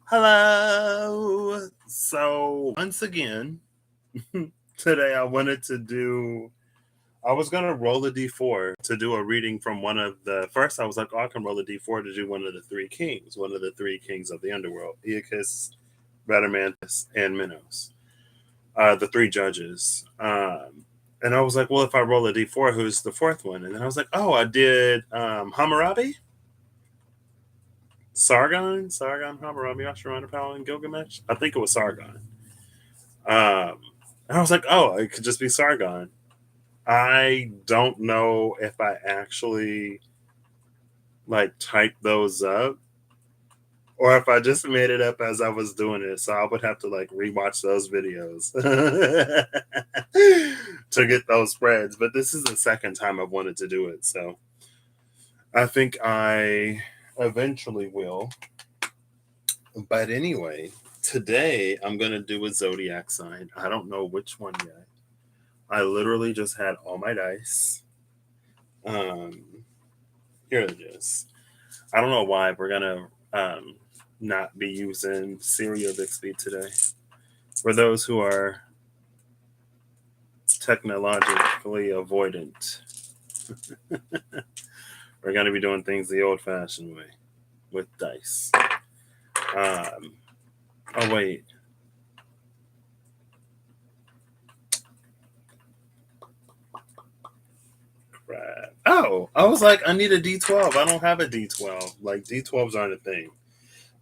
Hello. So once again, today I was gonna roll a d4 to do a reading from one of the first. I was like, oh, I can roll a d4 to do one of the three kings of the underworld, Aeacus, Radamanthus, and Minos, the three judges. And I was like, well, if I roll a d4, who's the fourth one? And then I was like, oh, I did Hammurabi, Sargon, Hammurabi, Ashurbanipal, and Gilgamesh. I think it was Sargon. And I was like, oh, it could just be Sargon. I don't know if I actually like typed those up or if I just made it up as I was doing it. So I would have to like rewatch those videos to get those spreads. But this is the second time I've wanted to do it. So I think I eventually will. But anyway, today I'm going to do a zodiac sign. I don't know which one yet. I literally just had all my dice. Here it is. I don't know why we're gonna not be using Siri or Bixby today. For those who are technologically avoidant, we're gonna be doing things the old-fashioned way with dice. Oh wait. Crap. Oh, I was like, I need a D12. I don't have a D12. Like D12s aren't a thing.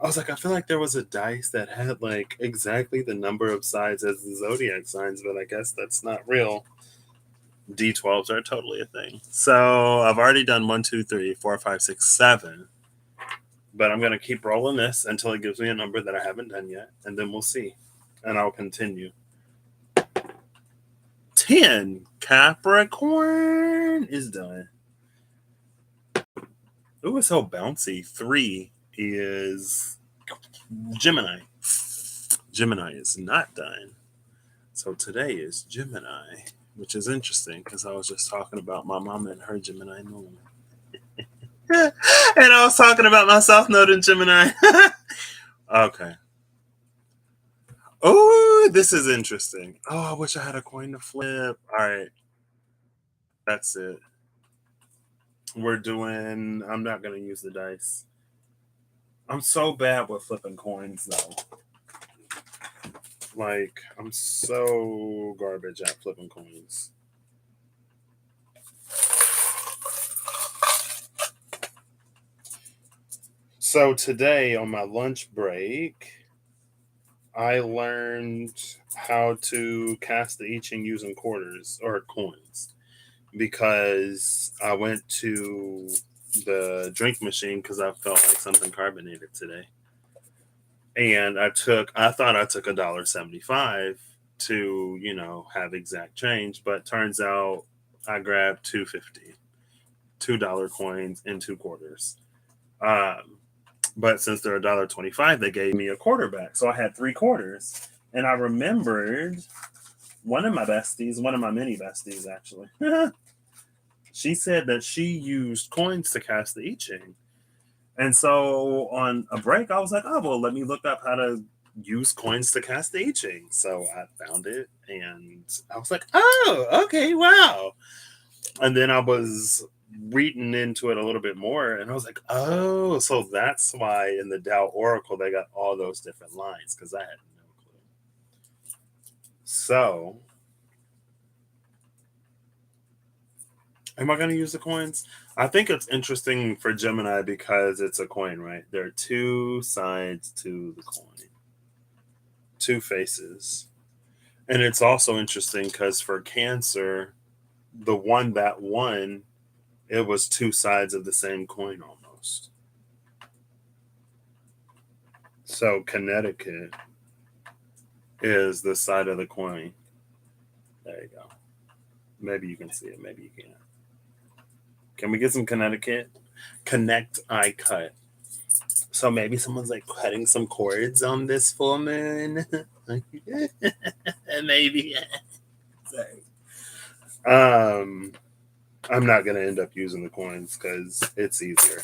I was like, I feel like there was a dice that had like exactly the number of sides as the zodiac signs, but I guess that's not real. D12s are totally a thing. So I've already done 1, 2, 3, 4, 5, 6, 7. But I'm going to keep rolling this until it gives me a number that I haven't done yet. And then we'll see. And I'll continue. 10. Capricorn is done. Ooh, it's so bouncy. 3 is Gemini. Gemini is not done. So today is Gemini, which is interesting because I was just talking about my mom and her Gemini moon. And I was talking about my South Node in Gemini. Okay. Oh, this is interesting. Oh, I wish I had a coin to flip. All right. That's it. I'm not going to use the dice. I'm so bad with flipping coins, though. Like, I'm so garbage at flipping coins. So today on my lunch break, I learned how to cast the I Ching using quarters or coins because I went to the drink machine because I felt like something carbonated today. And I thought I took $1.75 to, have exact change, but turns out I grabbed $2.50, $2 coins and two quarters. But since they're $1.25, they gave me a quarter back. So I had 3 quarters. And I remembered one of my mini besties, actually. She said that she used coins to cast the I Ching. And so on a break, I was like, oh, well, let me look up how to use coins to cast the I Ching. So I found it and I was like, oh, okay, wow. And then I was reading into it a little bit more and I was like, oh, so that's why in the Tao Oracle they got all those different lines because I had no clue. So am I going to use the coins? I think it's interesting for Gemini because it's a coin, right? There are 2 sides to the coin, 2 faces. And it's also interesting because for Cancer, the one that won, it was 2 sides of the same coin almost. So Connecticut is the side of the coin. There you go. Maybe you can see it. Maybe you can't. Can we get some Connecticut? Connect I cut. So maybe someone's like cutting some cords on this full moon. Maybe. Sorry. I'm not gonna end up using the coins because it's easier.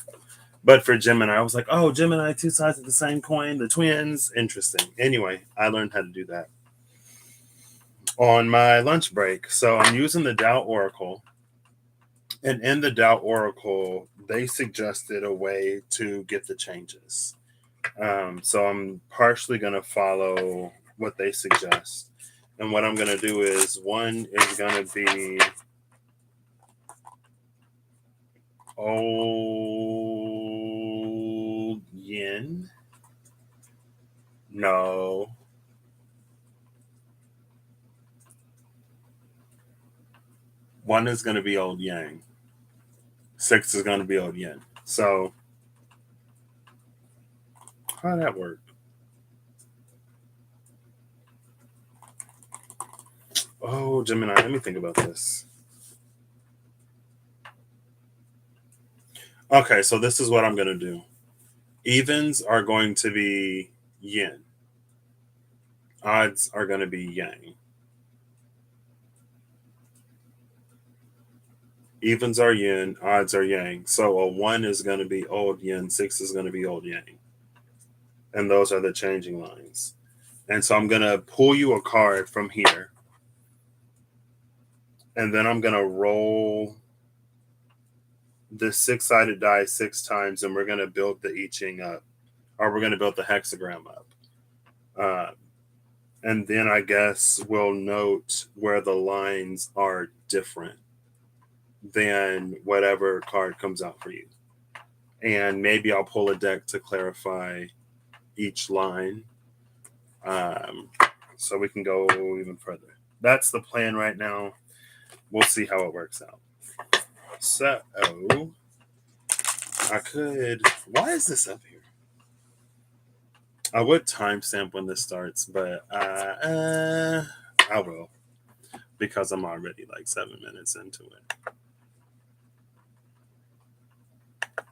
But for Gemini, I was like, oh, Gemini, two sides of the same coin, the twins. Interesting. Anyway, I learned how to do that on my lunch break. So I'm using the Tao Oracle. And in the Tao Oracle, they suggested a way to get the changes. So I'm partially going to follow what they suggest. And what I'm going to do is one is going to be old yin. No. One is going to be old yang. 6 is going to be old yin. So how did that work? Oh, Gemini, let me think about this. Okay, so this is what I'm going to do. Evens are going to be yin. Odds are going to be yang. Evens are yin, odds are yang. So a 1 is going to be old yin, 6 is going to be old yang. And those are the changing lines. And so I'm going to pull you a card from here. And then I'm going to roll this 6-sided die 6 times, and we're going to build the I Ching up. Or we're going to build the hexagram up. And then I guess we'll note where the lines are different than whatever card comes out for you. And maybe I'll pull a deck to clarify each line. So we can go even further. That's the plan right now. We'll see how it works out. So I could. Why is this up here? I would timestamp when this starts, but I will, because I'm already like 7 minutes into it.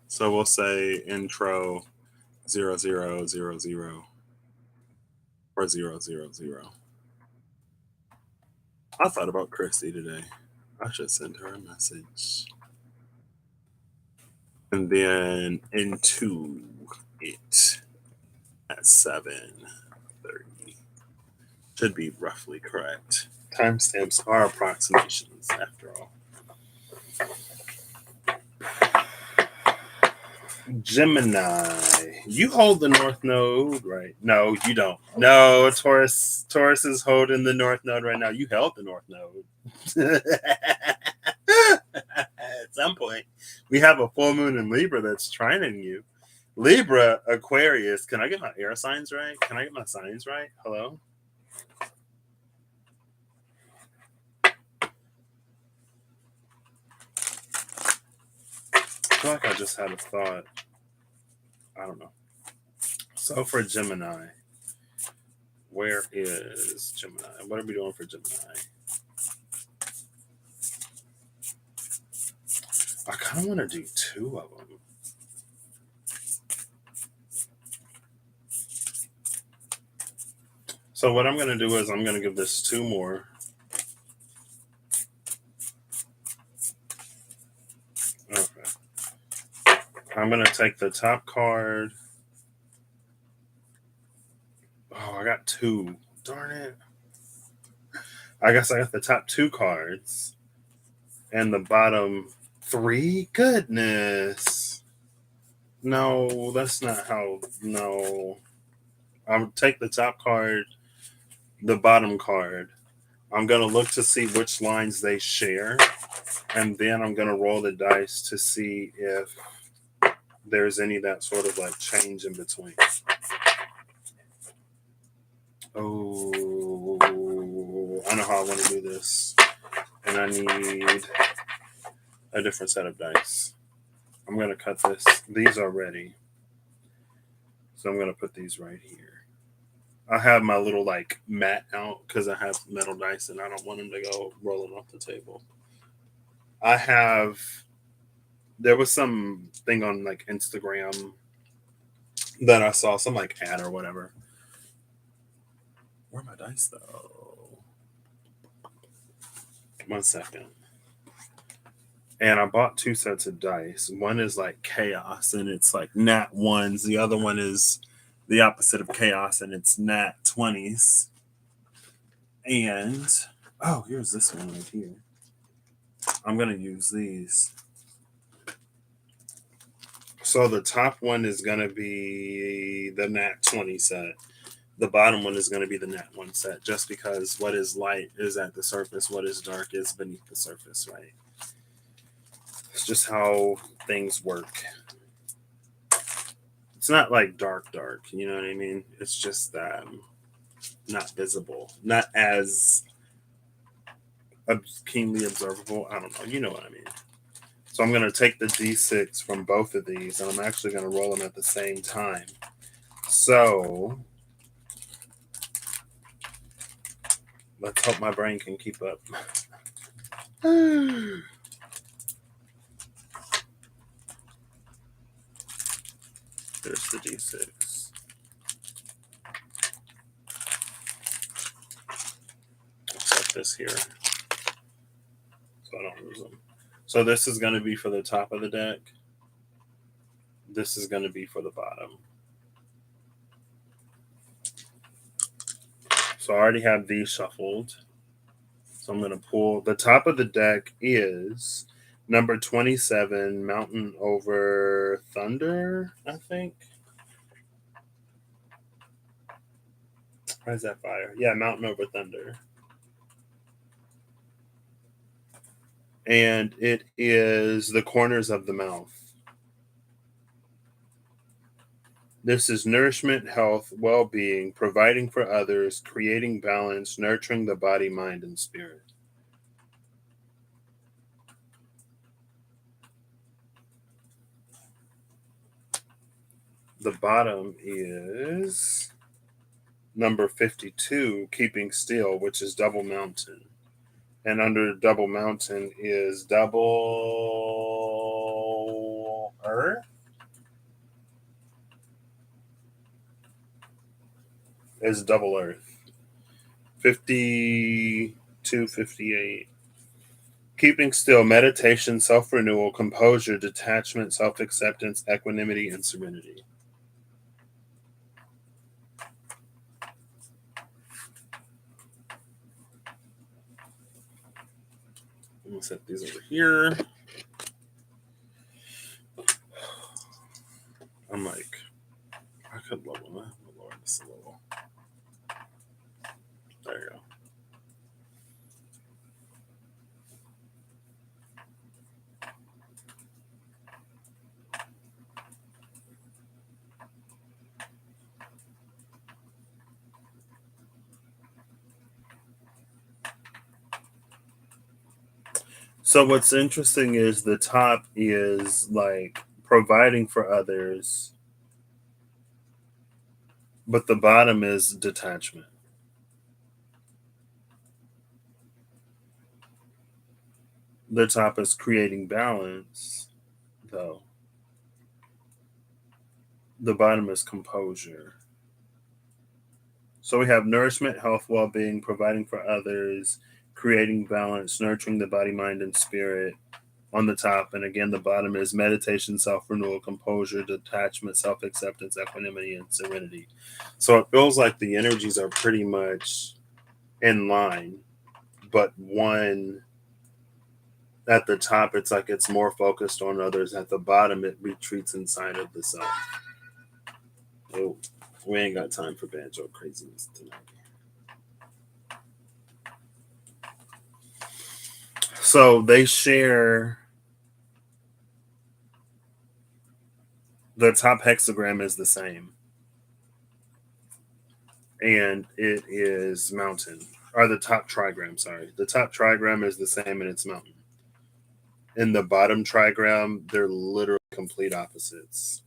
So we'll say intro 0000 or 000. I thought about Christy today. I should send her a message. And then into it at 7:30. Should be roughly correct. Timestamps are approximations after all. Gemini, you hold the North Node, right? No, you don't. No, Taurus is holding the North Node right now. You held the North Node. At some point, we have a full moon in Libra that's trining you. Libra, Aquarius. Can I get my air signs right? Can I get my signs right? Hello? I feel like I just had a thought. I don't know. So for Gemini, where is Gemini? What are we doing for Gemini? I kind of want to do 2 of them. So what I'm going to do is I'm going to give this 2 more. Okay. I'm going to take the top card. Oh, I got 2. Darn it. I guess I got the top 2 cards and the bottom 3. Goodness. No, that's not how. No. I'll take the top card, the bottom card. I'm going to look to see which lines they share. And then I'm going to roll the dice to see if there's any that sort of like change in between. Oh, I know how I want to do this. And I need a different set of dice. I'm going to cut this. These are ready. So I'm going to put these right here. I have my little like mat out because I have metal dice and I don't want them to go rolling off the table. There was some thing on like Instagram that I saw, some like ad or whatever. Where are my dice though? 1 second. And I bought two sets of dice. One is like chaos and it's like nat ones. The other one is the opposite of chaos and it's nat 20s. And oh, here's this one right here. I'm going to use these. So the top one is going to be the nat 20 set. The bottom one is going to be the nat 1 set, just because what is light is at the surface, what is dark is beneath the surface, right? It's just how things work. It's not like dark, you know what I mean? It's just not visible, not as keenly observable. I don't know. You know what I mean? So I'm going to take the D6 from both of these, and I'm actually going to roll them at the same time. So let's hope my brain can keep up. There's the D6. I'll set this here so I don't lose them. So this is going to be for the top of the deck. This is going to be for the bottom. So I already have these shuffled. So I'm going to pull. The top of the deck is number 27, Mountain Over Thunder, I think. Why is that fire? Yeah, Mountain Over Thunder. And it is the corners of the mouth. This is nourishment, health, well being, providing for others, creating balance, nurturing the body, mind, and spirit. The bottom is number 52, Keeping Still, which is Double Mountain. And under Double Mountain is Double Earth. Is Double Earth. 52, 58. Keeping still, meditation, self renewal, composure, detachment, self acceptance, equanimity, and serenity. I'm going to set these over here. I'm like, I could lower that. I'll lower this a little. There you go. So what's interesting is the top is like providing for others, but the bottom is detachment. The top is creating balance, though. The bottom is composure. So we have nourishment, health, well being, providing for others, creating balance, nurturing the body, mind, and spirit on the top. And again, the bottom is meditation, self renewal, composure, detachment, self acceptance, equanimity, and serenity. So it feels like the energies are pretty much in line, but one at the top, it's like it's more focused on others. At the bottom, it retreats inside of the self. Oh, we ain't got time for banjo craziness tonight. So they share. The top hexagram is the same, and it is mountain. Or the top trigram, sorry. The top trigram is the same and it's mountain. In the bottom trigram, they're literally complete opposites.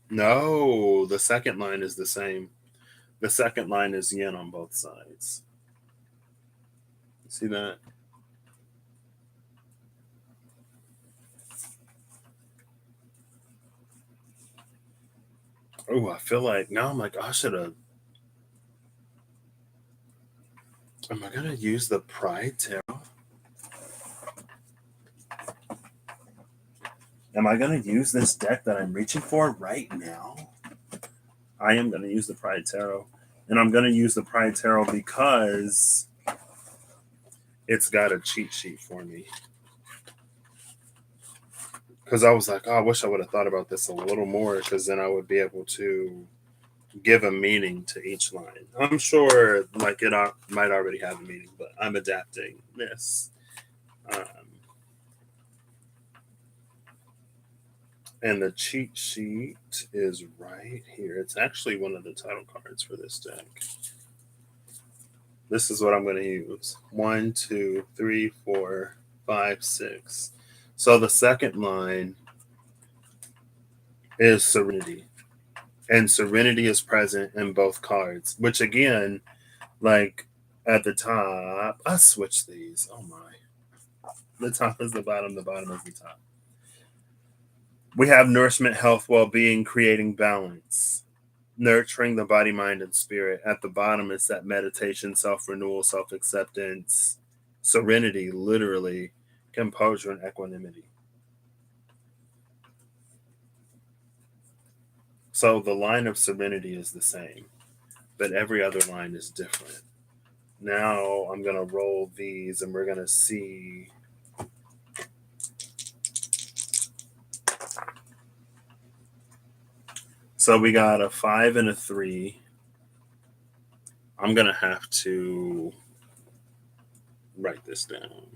No, the second line is the same. The second line is yin on both sides. See that? Oh, I feel like now I'm like, I should have. Am I gonna use the pride tarot? am I going to use this deck that I'm reaching for right now? I am going to use the Pride Tarot. And I'm going to use the Pride Tarot because it's got a cheat sheet for me. Because I was like, oh, I wish I would have thought about this a little more, because then I would be able to give a meaning to each line. I'm sure like it might already have a meaning, but I'm adapting this. And the cheat sheet is right here. It's actually one of the title cards for this deck. This is what I'm going to use. 1, 2, 3, 4, 5, 6. So the second line is serenity. And serenity is present in both cards, which again, like at the top, I switched these. Oh my. The top is the bottom is the top. We have nourishment, health, well-being, creating balance, nurturing the body, mind, and spirit. At the bottom is that meditation, self-renewal, self-acceptance, serenity, literally, composure, and equanimity. So the line of serenity is the same, but every other line is different. Now I'm going to roll these and we're going to see. So we got a 5 and a 3. I'm going to have to write this down.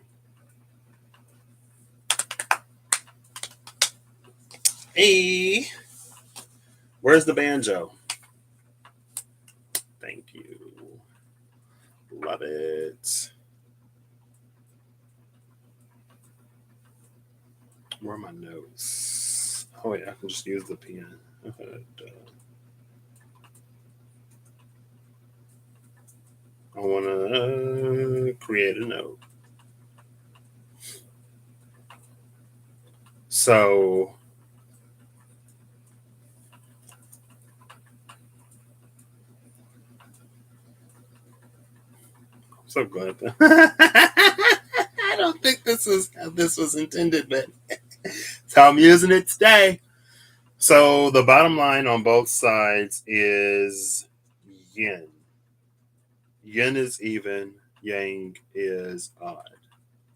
Hey, where's the banjo? Thank you. Love it. Where are my notes? Oh, yeah, I can just use the pen. I want to create a note. So I'm so glad that I don't think this is how this was intended, but it's how I'm using it today. So the bottom line on both sides is yin. Yin is even, yang is odd.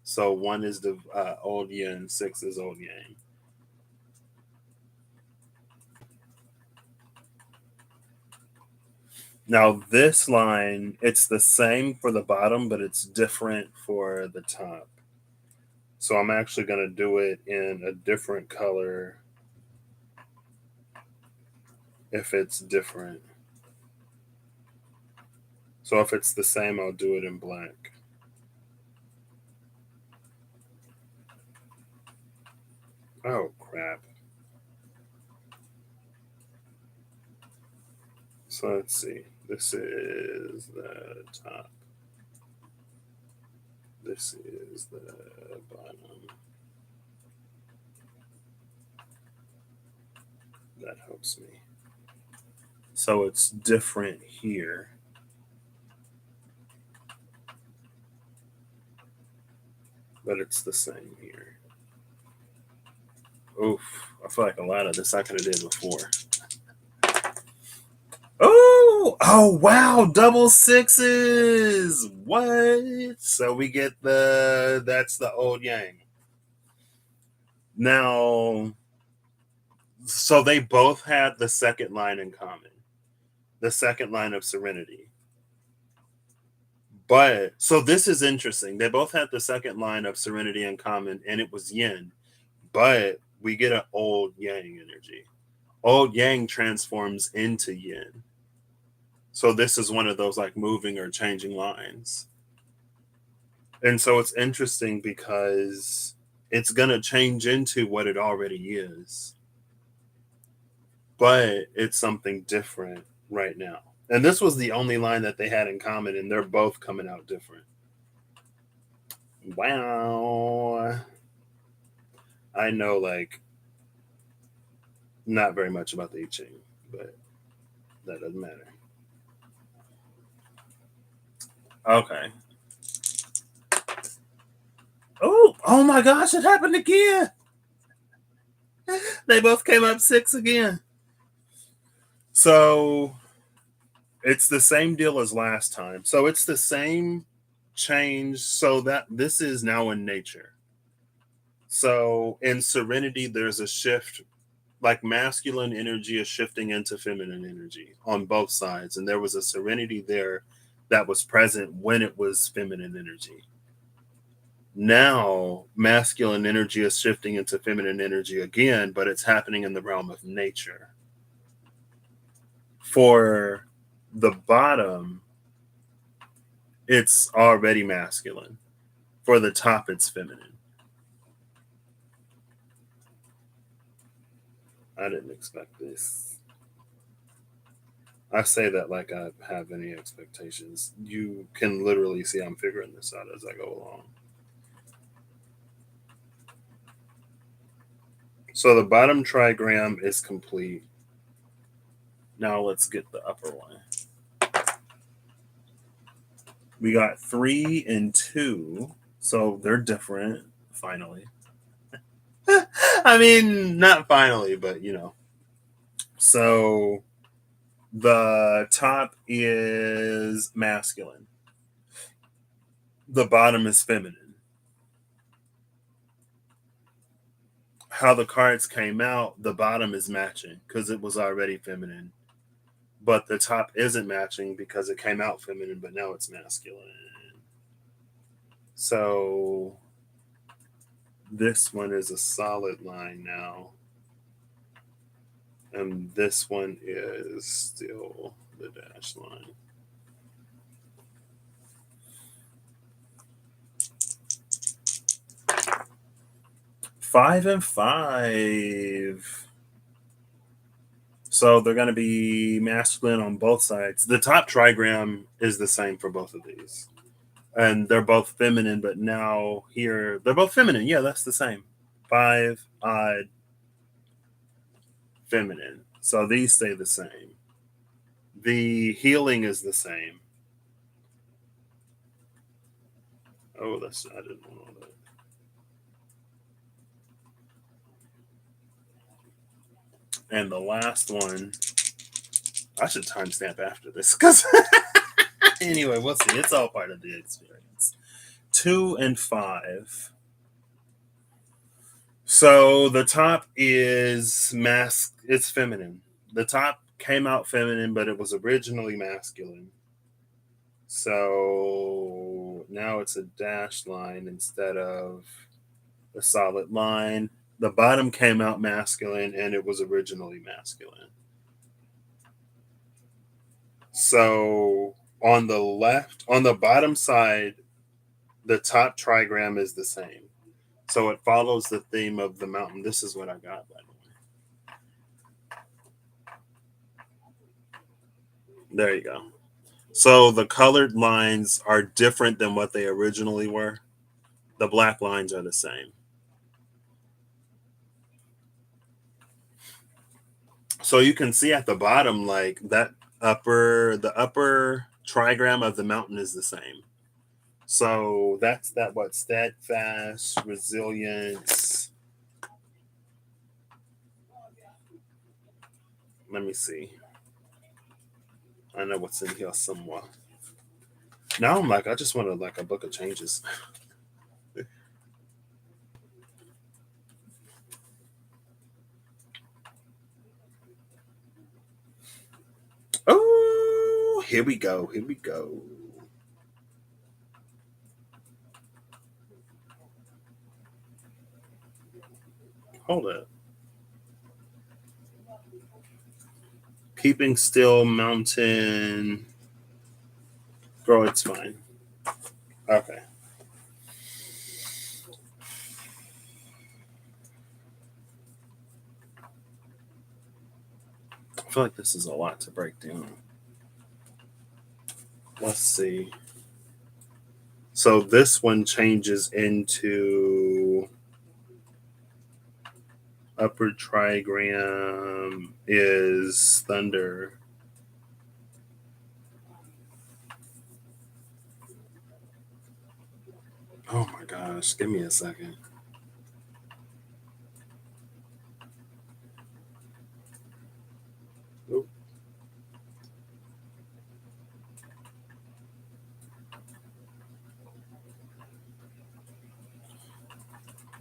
So 1 is the old yin, 6 is old yang. Now this line, it's the same for the bottom, but it's different for the top. So I'm actually going to do it in a different color if it's different. So if it's the same, I'll do it in black. Oh, crap. So let's see. This is the top. This is the bottom. That helps me. So it's different here. But it's the same here. Oof. I feel like a lot of this I could have did before. Oh, wow. Double sixes. What? So we get that's the old yang. Now, so they both had the second line in common, the second line of serenity. But so this is interesting. They both had the second line of serenity in common, and it was yin. But we get an old yang energy. Old yang transforms into yin. So this is one of those like moving or changing lines. And so it's interesting because it's going to change into what it already is. But it's something different right now. And this was the only line that they had in common, and they're both coming out different. Wow. I know, like, not very much about the I Ching, but that doesn't matter. Okay. Oh my gosh, it happened again. They both came up 6 again. So it's the same deal as last time. So it's the same change. So that this is now in nature. So in serenity, there's a shift, like masculine energy is shifting into feminine energy on both sides. And there was a serenity there that was present when it was feminine energy. Now, masculine energy is shifting into feminine energy again, but it's happening in the realm of nature. For the bottom, it's already masculine. For the top, it's feminine. I didn't expect this. I say that like I have any expectations. You can literally see I'm figuring this out as I go along. So the bottom trigram is complete. Now let's get the upper one. We got 3 and 2, so they're different, finally. I mean, not finally, but you know. So the top is masculine, the bottom is feminine. How the cards came out, the bottom is matching because it was already feminine, but the top isn't matching because it came out feminine, but now it's masculine. So this one is a solid line now. And this one is still the dash line. Five and 5. So they're going to be masculine on both sides. The top trigram is the same for both of these. And they're both feminine, but now here, they're both feminine. Yeah, that's the same. 5, odd, feminine. So these stay the same. The healing is the same. Oh, I didn't want that. And the last one, I should timestamp after this because anyway, we'll see. It's all part of the experience. 2 and 5. So the top is it's feminine. The top came out feminine, but it was originally masculine. So now it's a dashed line instead of a solid line. The bottom came out masculine and it was originally masculine. So on the left, on the bottom side, the top trigram is the same. So it follows the theme of the mountain. This is what I got, by the way. There you go. So the colored lines are different than what they originally were. The black lines are the same. So you can see at the bottom, like the upper trigram of the mountain is the same. So that's that what steadfast, resilience. Let me see. I know what's in here somewhere. Now I'm like, I just wanted like a book of changes. Oh, here we go. Here we go. Hold up. Keeping still, mountain. Bro, it's fine. Okay. I feel like this is a lot to break down. Let's see. So this one changes into upper trigram is thunder. Oh my gosh, give me a second. Oop.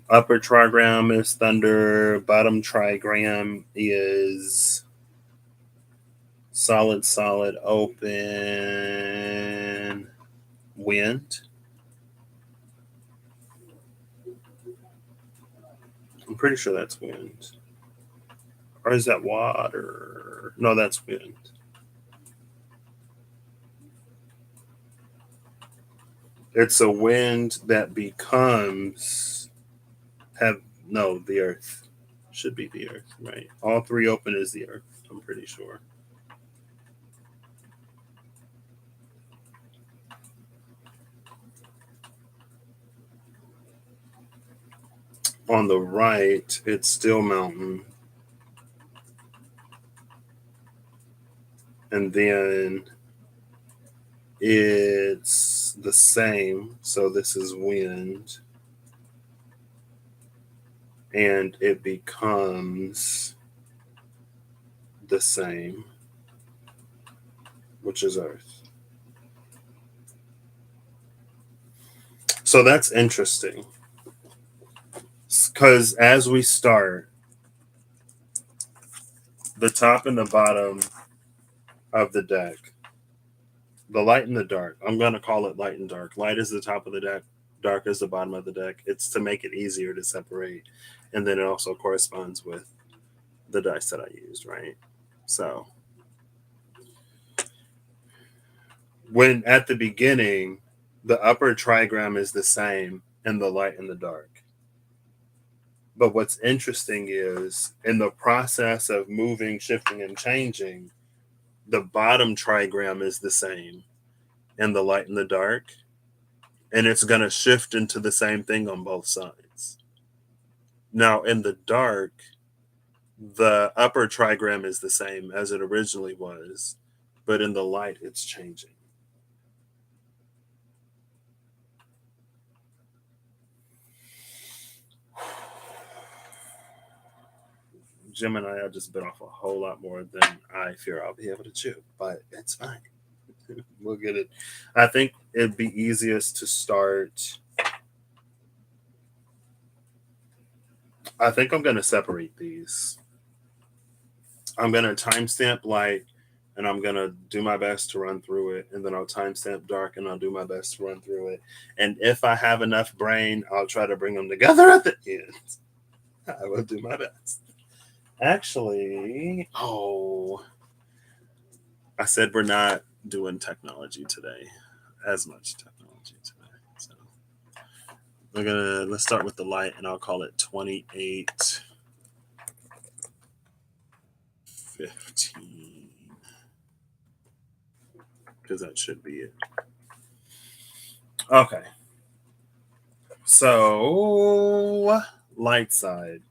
Upper trigram is thunder. Bottom trigram is solid, solid, open, wind. I'm pretty sure that's wind. Or is that water? No, that's wind. It's a wind that becomes have no, the earth should be the earth, right? All three open is the earth, I'm pretty sure. On the right, it's still mountain. And then it's the same. So this is wind. And it becomes the same, which is earth. So that's interesting. Because as we start, the top and the bottom of the deck, the light and the dark, I'm going to call it light and dark. Light is the top of the deck, dark is the bottom of the deck. It's to make it easier to separate. And then it also corresponds with the dice that I used, right? So when at the beginning, the upper trigram is the same in the light and the dark. But what's interesting is in the process of moving, shifting, and changing, the bottom trigram is the same in the light and the dark. And it's going to shift into the same thing on both sides. Now, in the dark, the upper trigram is the same as it originally was, but in the light, it's changing. Gemini, I just bit off a whole lot more than I fear I'll be able to chew, but it's fine. We'll get it. I think it'd be easiest to start. I think I'm going to separate these. I'm going to timestamp light and I'm going to do my best to run through it. And then I'll timestamp dark and I'll do my best to run through it. And if I have enough brain, I'll try to bring them together at the end. I will do my best. Actually, I said we're not doing technology today, as much technology today. So let's start with the light and I'll call it 2815. Because that should be it. Okay. So, light side.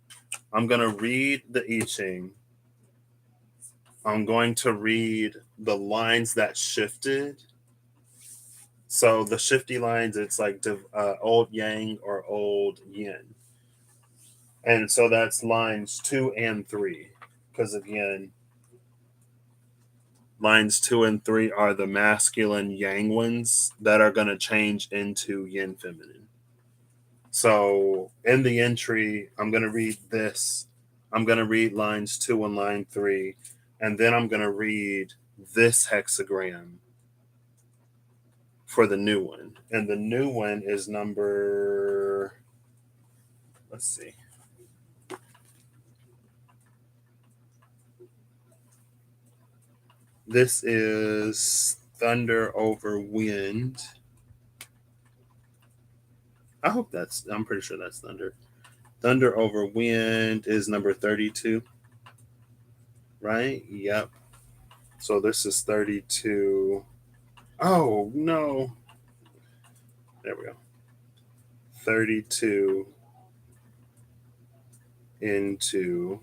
I'm going to read the I Ching. I'm going to read the lines that shifted. So, the shifty lines, it's like old yang or old yin. And so that's lines 2 and 3. Because again, lines 2 and 3 are the masculine yang ones that are going to change into yin feminine. So in the entry, I'm going to read this. I'm going to read lines 2 and line 3. And then I'm going to read this hexagram for the new one. And the new one is number, let's see. This is thunder over wind. I'm pretty sure that's thunder. Thunder over wind is number 32, right? Yep. So this is 32. Oh, no. There we go. 32 into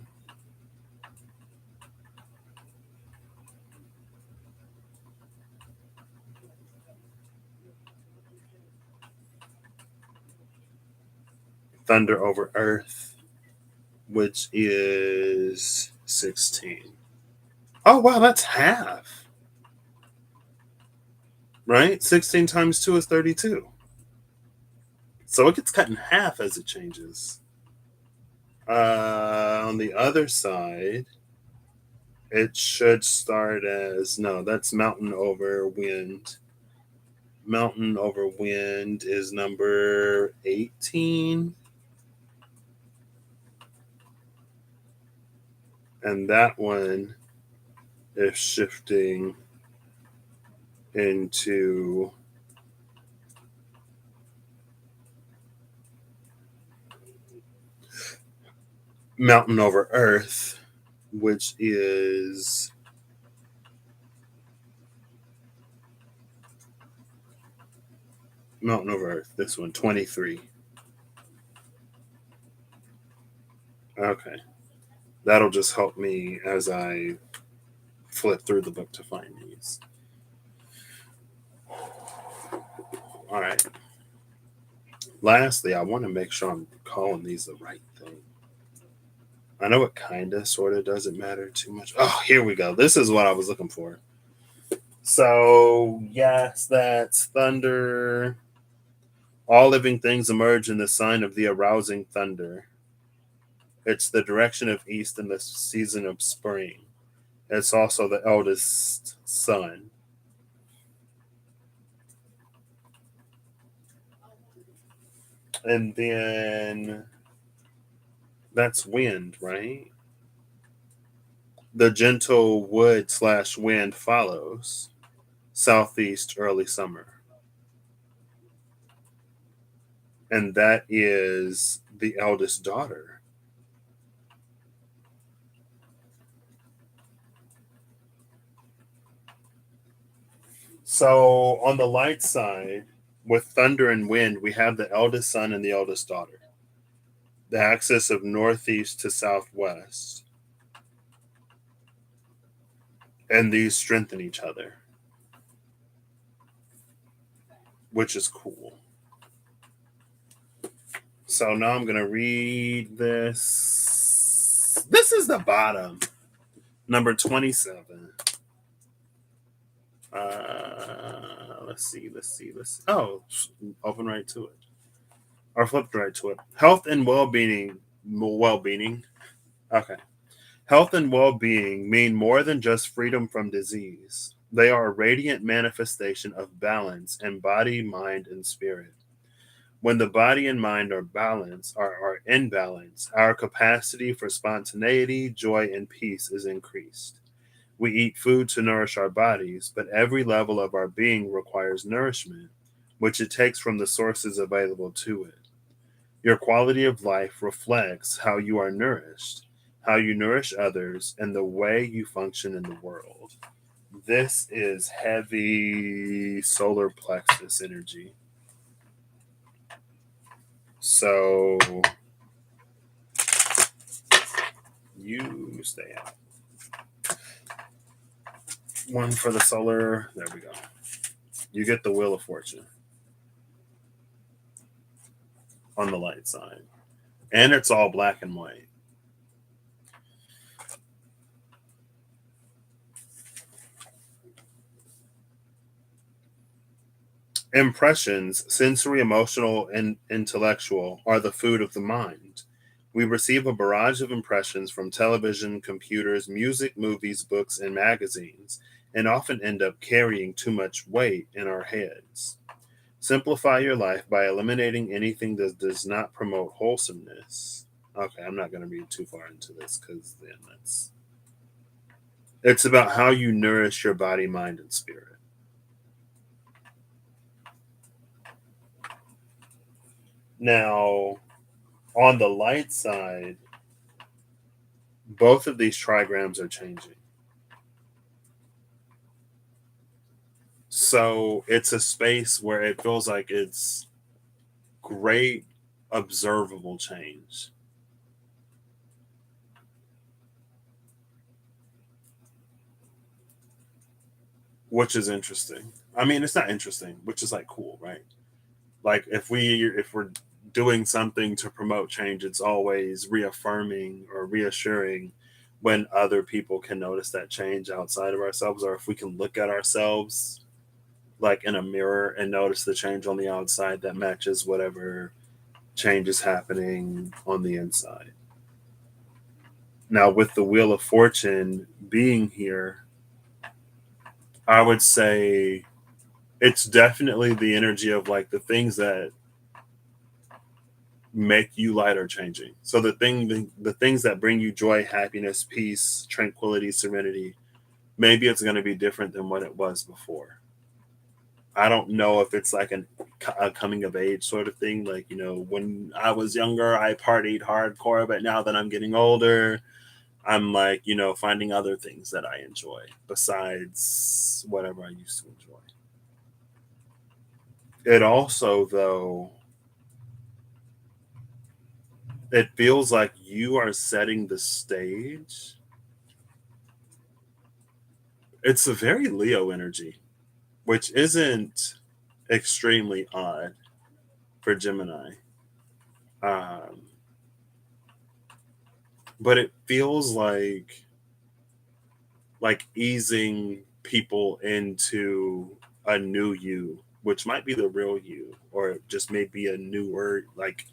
thunder over earth, which is 16. Oh, wow, that's half, right? 16 times 2 is 32. So it gets cut in half as it changes. On the other side, it should start as no, that's mountain over wind. Mountain over wind is number 18. And that one is shifting into mountain over earth, which is mountain over earth. This one, 23. Okay. That'll just help me as I flip through the book to find these. All right. Lastly, I want to make sure I'm calling these the right thing. I know it kind of, sort of doesn't matter too much. Oh, here we go. This is what I was looking for. So, yes, that's thunder. All living things emerge in the sign of the arousing thunder. It's the direction of east in the season of spring. It's also the eldest son. And then that's wind, right? The gentle wood slash wind follows. Southeast early summer. And that is the eldest daughter. So on the light side, with thunder and wind, we have the eldest son and the eldest daughter. The axis of northeast to southwest. And these strengthen each other, which is cool. So now I'm going to read this. This is the bottom, number 27. Let's see. Oh, open right to it. Or flipped right to it. Health and well-being. Well-being. Okay. Health and well-being mean more than just freedom from disease. They are a radiant manifestation of balance in body, mind, and spirit. When the body and mind are balanced, are in balance, our capacity for spontaneity, joy, and peace is increased. We eat food to nourish our bodies, but every level of our being requires nourishment, which it takes from the sources available to it. Your quality of life reflects how you are nourished, how you nourish others, and the way you function in the world. This is heavy solar plexus energy. So you stay out. One for the solar. There we go. You get the Wheel of Fortune on the light side. And it's all black and white. Impressions, sensory, emotional, and intellectual, are the food of the mind. We receive a barrage of impressions from television, computers, music, movies, books, and magazines, and often end up carrying too much weight in our heads. Simplify your life by eliminating anything that does not promote wholesomeness. Okay, I'm not going to read too far into this because then it's about how you nourish your body, mind, and spirit. Now, on the light side, both of these trigrams are changing. So it's a space where it feels like it's great observable change. Which is interesting. I mean, it's not interesting, which is like cool, right? Like if we're doing something to promote change, it's always reaffirming or reassuring when other people can notice that change outside of ourselves, or if we can look at ourselves like in a mirror and notice the change on the outside that matches whatever change is happening on the inside. Now, with the Wheel of Fortune being here, I would say it's definitely the energy of like the things that make you light are changing. So the things that bring you joy, happiness, peace, tranquility, serenity, maybe it's going to be different than what it was before. I don't know if it's like a coming of age sort of thing. Like, when I was younger, I partied hardcore, but now that I'm getting older, I'm like, finding other things that I enjoy besides whatever I used to enjoy. It also, though, it feels like you are setting the stage. It's a very Leo energy, which isn't extremely odd for Gemini. Um, but it feels like easing people into a new you, which might be the real you, or just maybe a newer, like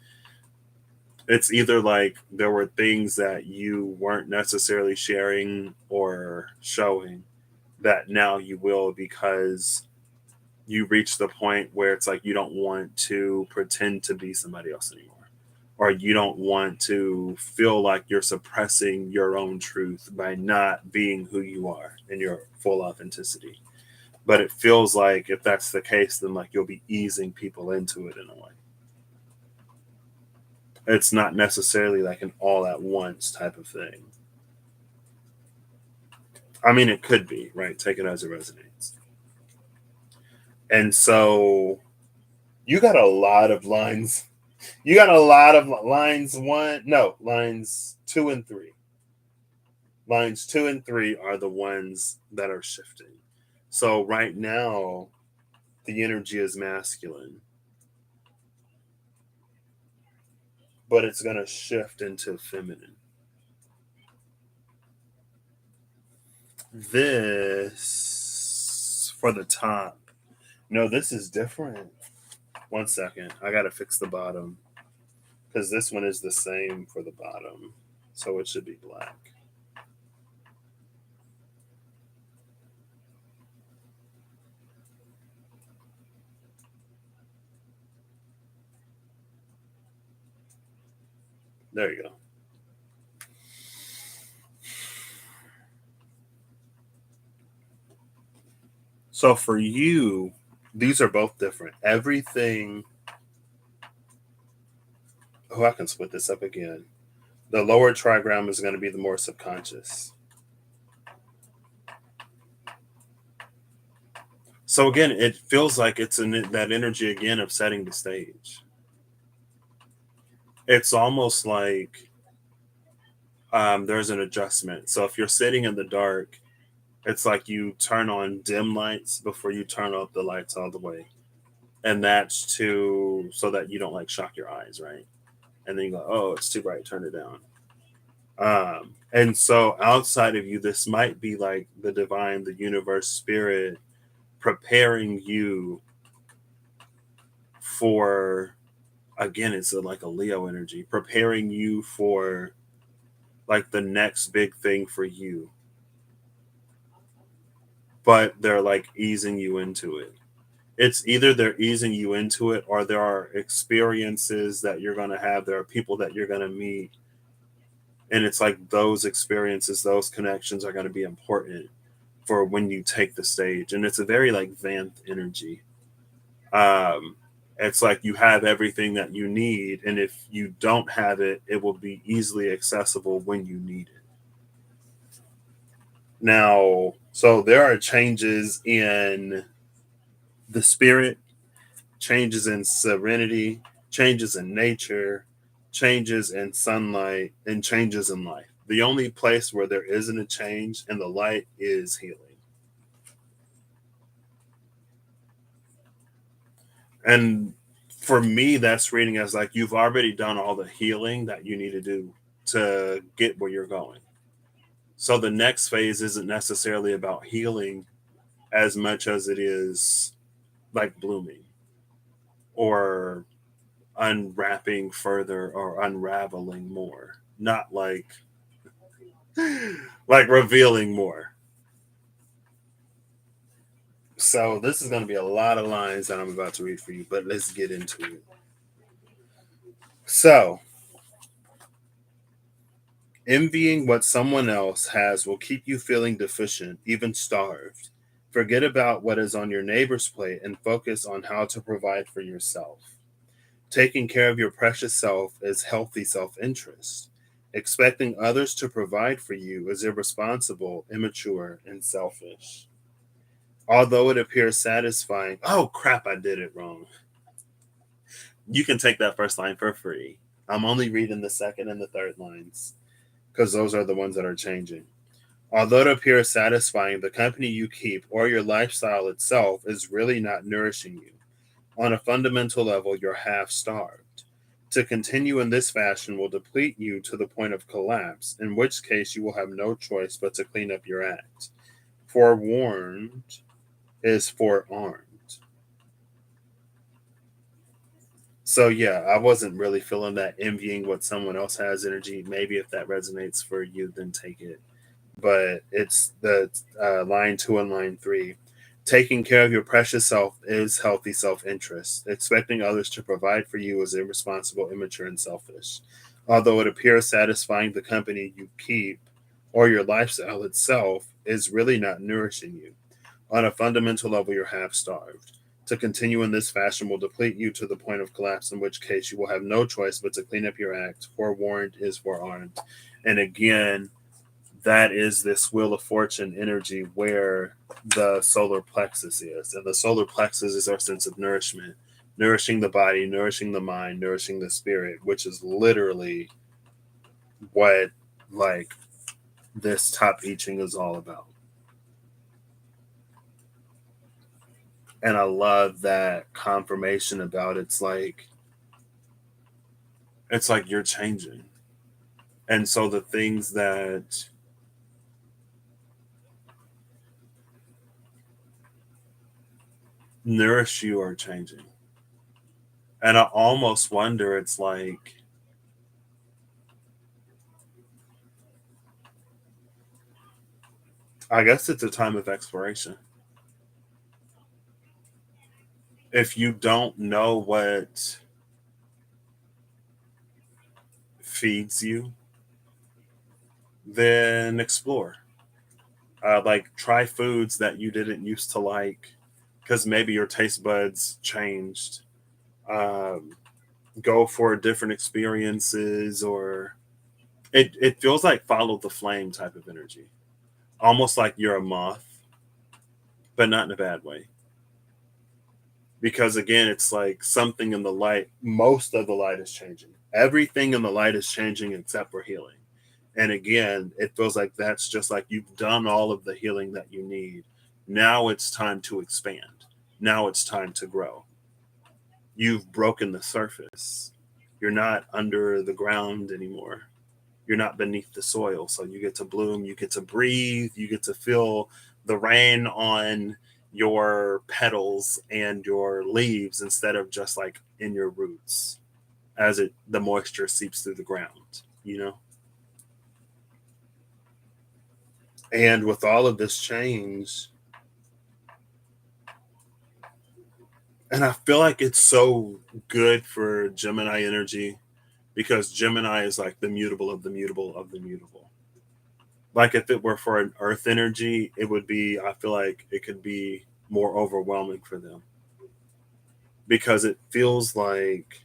it's either like there were things that you weren't necessarily sharing or showing that now you will, because you reach the point where it's like you don't want to pretend to be somebody else anymore, or you don't want to feel like you're suppressing your own truth by not being who you are in your full authenticity. But it feels like if that's the case, then like you'll be easing people into it in a way. It's not necessarily like an all at once type of thing. I mean, it could be, right? Take it as it resonates. And so you got a lot of lines. You got a lot of lines lines 2 and 3. Lines 2 and 3 are the ones that are shifting. So right now, the energy is masculine, but it's going to shift into feminine. This for the top. No, this is different. 1 second. I got to fix the bottom because this one is the same for the bottom. So it should be black. There you go. So for you, these are both different. Everything. Oh, I can split this up again. The lower trigram is going to be the more subconscious. So again, it feels like it's that energy again of setting the stage. It's almost like there's an adjustment. So if you're sitting in the dark, it's like you turn on dim lights before you turn off the lights all the way, and that's to so that you don't like shock your eyes, right? And then you go, oh, it's too bright, turn it down. And so outside of you, this might be like the divine, the universe, spirit preparing you for, again, it's like a Leo energy, preparing you for like the next big thing for you. But they're like easing you into it. It's either they're easing you into it or there are experiences that you're going to have. There are people that you're going to meet. And it's like those experiences, those connections are going to be important for when you take the stage. And it's a very like Vanth energy. Um, it's like you have everything that you need. And if you don't have it, it will be easily accessible when you need it. Now, so there are changes in the spirit, changes in serenity, changes in nature, changes in sunlight, and changes in life. The only place where there isn't a change in the light is healing. And for me, that's reading as like you've already done all the healing that you need to do to get where you're going. So the next phase isn't necessarily about healing as much as it is like blooming or unwrapping further or unraveling more, not like revealing more. So this is going to be a lot of lines that I'm about to read for you, but let's get into it. So, envying what someone else has will keep you feeling deficient, even starved. Forget about what is on your neighbor's plate and focus on how to provide for yourself. Taking care of your precious self is healthy self interest. Expecting others to provide for you is irresponsible, immature, and selfish. Although it appears satisfying, oh crap, I did it wrong. You can take that first line for free. I'm only reading the second and the third lines because those are the ones that are changing. Although it appears satisfying, the company you keep or your lifestyle itself is really not nourishing you. On a fundamental level, you're half starved. To continue in this fashion will deplete you to the point of collapse, in which case you will have no choice but to clean up your act. Forewarned is forearmed. So yeah, I wasn't really feeling that envying what someone else has energy. Maybe if that resonates for you, then take it. But it's the line two and line three. Taking care of your precious self is healthy self interest. Expecting others to provide for you is irresponsible, immature, and selfish. Although it appears satisfying, the company you keep or your lifestyle itself is really not nourishing you. On a fundamental level, you're half starved. To continue in this fashion will deplete you to the point of collapse, in which case you will have no choice but to clean up your act. Forewarned is forearmed. And again, that is this wheel of fortune energy where the solar plexus is. And the solar plexus is our sense of nourishment, nourishing the body, nourishing the mind, nourishing the spirit, which is literally what like this top teaching is all about. And I love that confirmation about it's like you're changing. And so the things that nourish you are changing. And I almost wonder, it's like, I guess it's a time of exploration. If you don't know what feeds you, then explore. Like try foods that you didn't used to like because maybe your taste buds changed. Um, Go for different experiences, or it feels like follow the flame type of energy, almost like you're a moth, but not in a bad way. Because again, it's like something in the light, most of the light is changing. Everything in the light is changing except for healing. And again, it feels like that's just like you've done all of the healing that you need. Now it's time to expand. Now it's time to grow. You've broken the surface. You're not under the ground anymore. You're not beneath the soil. So you get to bloom, you get to breathe, you get to feel the rain on your petals and your leaves instead of just like in your roots as it the moisture seeps through the ground, you know? And with all of this change, and I feel like it's so good for Gemini energy because Gemini is like the mutable of the mutable of the mutable. Like if it were for an earth energy, it would be, I feel like it could be more overwhelming for them because it feels like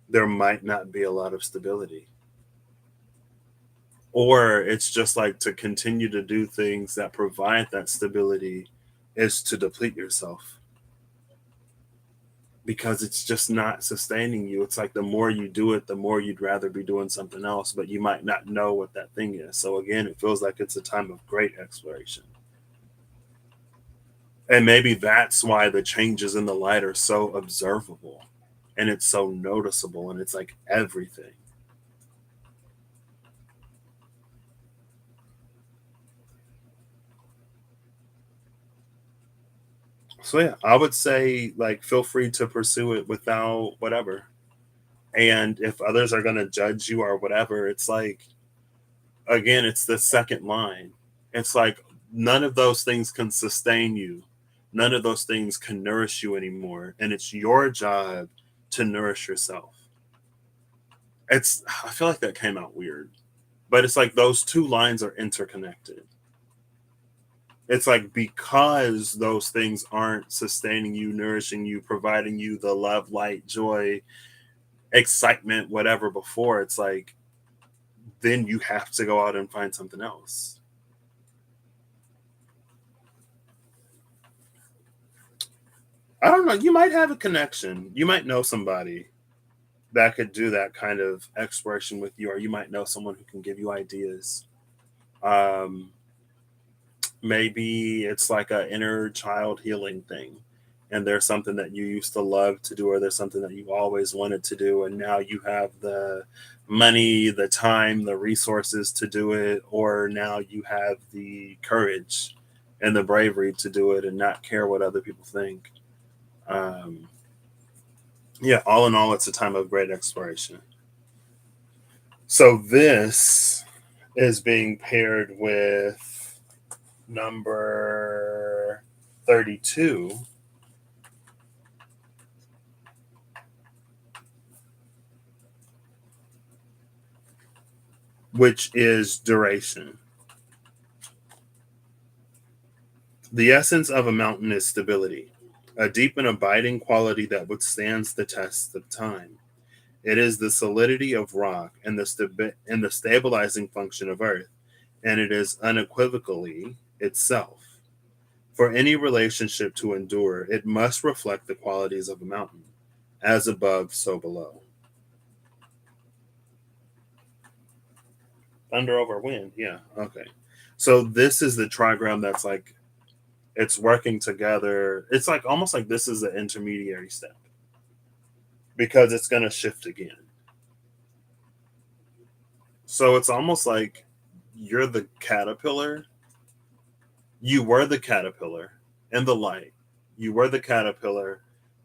there might not be a lot of stability. Or it's just like to continue to do things that provide that stability is to deplete yourself because it's just not sustaining you. It's like the more you do it, the more you'd rather be doing something else, but you might not know what that thing is. So again, it feels like it's a time of great exploration. And maybe that's why the changes in the light are so observable and it's so noticeable and it's like everything. So yeah, I would say like feel free to pursue it without whatever. And if others are gonna judge you or whatever, it's like again, it's the second line. It's like none of those things can sustain you. None of those things can nourish you anymore. And it's your job to nourish yourself. I feel like that came out weird, but it's like those two lines are interconnected. It's like because those things aren't sustaining you, nourishing you, providing you the love, light, joy, excitement, whatever before, it's like then you have to go out and find something else. I don't know. You might have a connection. You might know somebody that could do that kind of exploration with you, or you might know someone who can give you ideas. Um, Maybe it's like a inner child healing thing, and there's something that you used to love to do, or there's something that you always wanted to do, and now you have the money, the time, the resources to do it, or now you have the courage and the bravery to do it and not care what other people think. Um, yeah, all in all, it's a time of great exploration. So this is being paired with number 32, which is duration. The essence of a mountain is stability, a deep and abiding quality that withstands the test of time. It is the solidity of rock and the stabilizing function of earth, and it is unequivocally itself. For any relationship to endure, it must reflect the qualities of a mountain, as above, so below. Thunder over wind, yeah, okay. So this is the trigram that's like it's working together. It's like almost like this is the intermediary step because it's going to shift again. So it's almost like you're the caterpillar. You were the caterpillar in the light. You were the caterpillar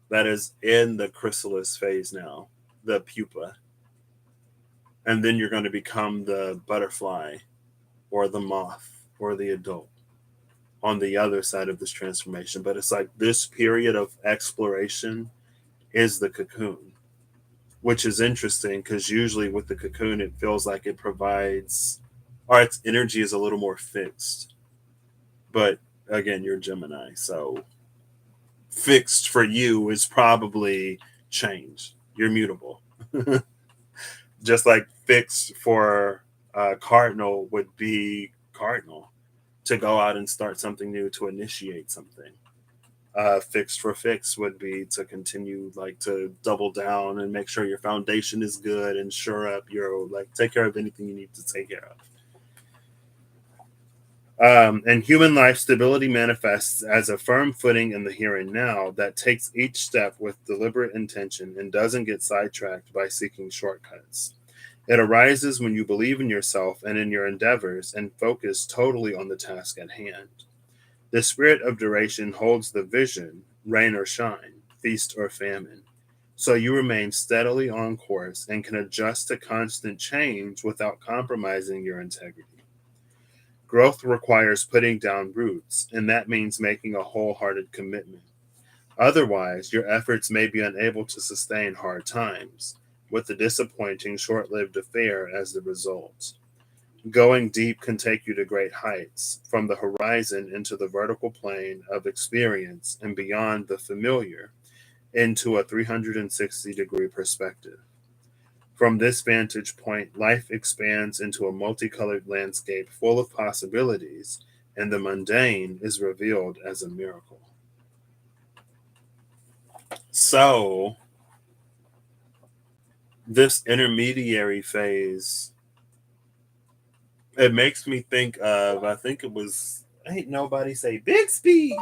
that is in the chrysalis phase now, the pupa. And then you're going to become the butterfly or the moth or the adult on the other side of this transformation. But it's like this period of exploration is the cocoon, which is interesting because usually with the cocoon, it feels like it provides, or its energy is a little more fixed. But again, you're Gemini. So fixed for you is probably change. You're mutable. Just like fixed for Cardinal would be Cardinal to go out and start something new, to initiate something. Fixed for fix would be to continue, like to double down and make sure your foundation is good and shore up your, like take care of anything you need to take care of. And human life stability manifests as a firm footing in the here and now that takes each step with deliberate intention and doesn't get sidetracked by seeking shortcuts. It arises when you believe in yourself and in your endeavors and focus totally on the task at hand. The spirit of duration holds the vision, rain or shine, feast or famine. So you remain steadily on course and can adjust to constant change without compromising your integrity. Growth requires putting down roots, and that means making a wholehearted commitment. Otherwise, your efforts may be unable to sustain hard times, with the disappointing short lived affair as the result. Going deep can take you to great heights, from the horizon into the vertical plane of experience and beyond the familiar into a 360-degree perspective. From this vantage point, life expands into a multicolored landscape full of possibilities, and the mundane is revealed as a miracle. So, this intermediary phase, it makes me think of, I think it was, ain't nobody say Bixby.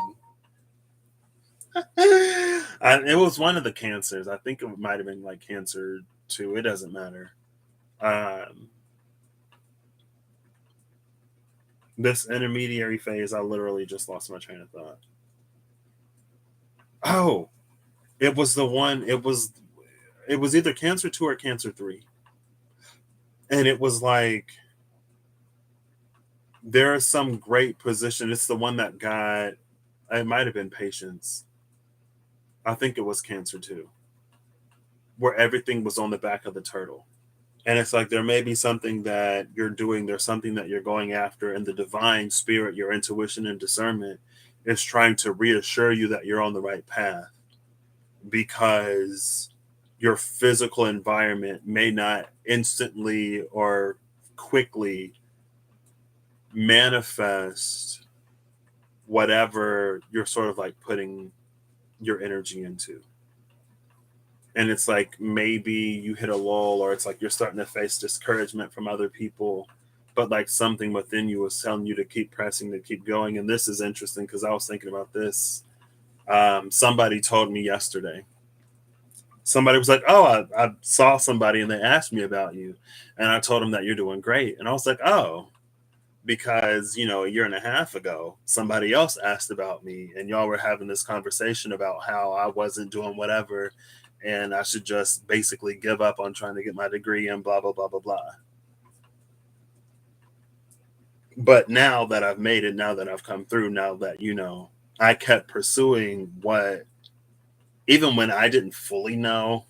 It was one of the cancers. I think it might have been like cancer too. It doesn't matter. Um, this intermediary phase, I literally just lost my train of thought. Oh, it was the one. It was either Cancer 2 or Cancer 3, and it was like there is some great position. It's the one that got. It might have been Patience. I think it was Cancer 2, where everything was on the back of the turtle. And it's like there may be something that you're doing, there's something that you're going after, and the divine spirit, your intuition and discernment, is trying to reassure you that you're on the right path because your physical environment may not instantly or quickly manifest whatever you're sort of like putting your energy into. And it's like maybe you hit a lull, or it's like you're starting to face discouragement from other people, but like something within you is telling you to keep pressing, to keep going. And this is interesting because I was thinking about this. Somebody told me yesterday, somebody was like, oh, I saw somebody and they asked me about you, and I told them that you're doing great. And I was like, oh, because a year and a half ago somebody else asked about me, and y'all were having this conversation about how I wasn't doing whatever, and I should just basically give up on trying to get my degree and blah blah blah blah blah. But now that I've made it, now that I've come through, now that I kept pursuing what, even when I didn't fully know,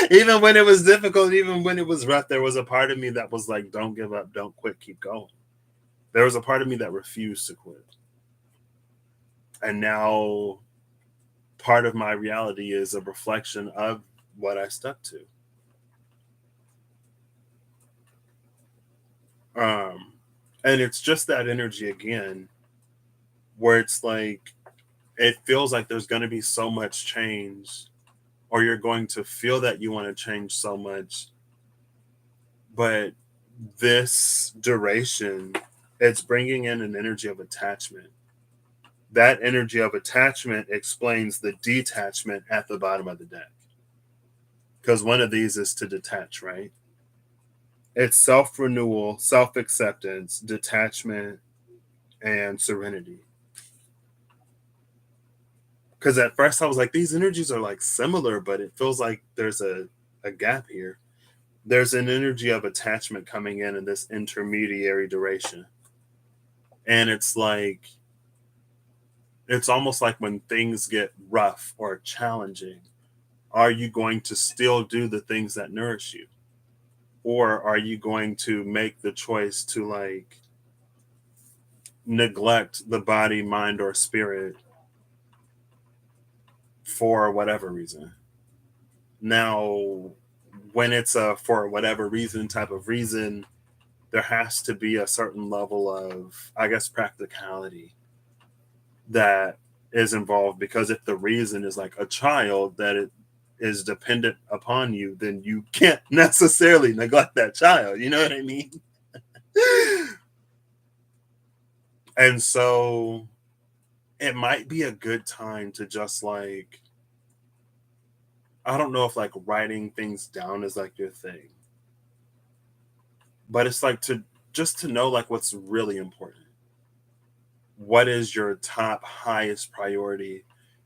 even when it was difficult, even when it was rough, there was a part of me that was like, don't give up, don't quit, keep going. There was a part of me that refused to quit. And now part of my reality is a reflection of what I stuck to. Um, and it's just that energy again, where it's like, it feels like there's going to be so much change, or you're going to feel that you want to change so much. But this duration, it's bringing in an energy of attachment. That energy of attachment explains the detachment at the bottom of the deck. Because one of these is to detach, right? It's self renewal, self acceptance, detachment, and serenity. Because at first I was like, these energies are like similar, but it feels like there's a gap here. There's an energy of attachment coming in this intermediary duration. And it's almost like when things get rough or challenging, are you going to still do the things that nourish you? Or are you going to make the choice to like neglect the body, mind, or spirit for whatever reason? Now, when it's a for whatever reason type of reason, there has to be a certain level of, I guess, practicality that is involved, because if the reason is like a child that it is dependent upon you, then you can't necessarily neglect that child. You know what I mean? And so it might be a good time to just like, I don't know if like writing things down is like your thing, but it's like to just to know like what's really important. What is your top highest priority?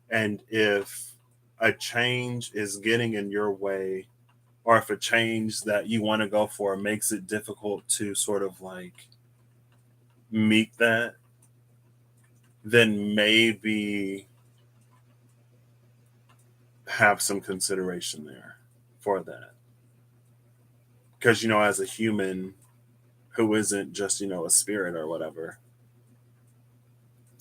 And if a change is getting in your way, or if a change that you want to go for makes it difficult to sort of like meet that, then maybe have some consideration there for that. Because, as a human who isn't just, a spirit or whatever,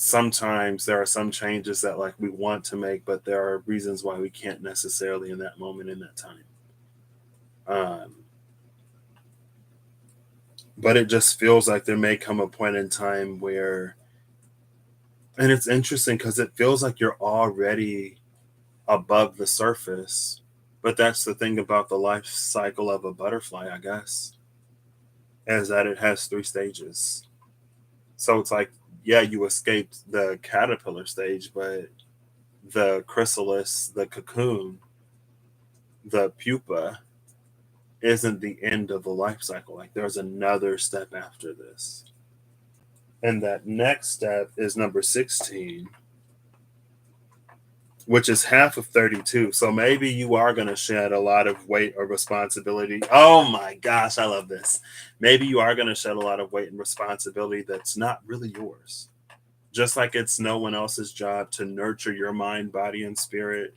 sometimes there are some changes that like we want to make, but there are reasons why we can't necessarily in that moment, in that time. Um, but it just feels like there may come a point in time where, and it's interesting because it feels like you're already above the surface. But that's the thing about the life cycle of a butterfly, I guess, is that it has three stages. So it's like, yeah, you escaped the caterpillar stage, but the chrysalis, the cocoon, the pupa isn't the end of the life cycle. Like there's another step after this. And that next step is number 16, which is half of 32. So maybe you are going to shed a lot of weight or responsibility. Oh my gosh, I love this. Maybe you are going to shed a lot of weight and responsibility that's not really yours. Just like it's no one else's job to nurture your mind, body, and spirit,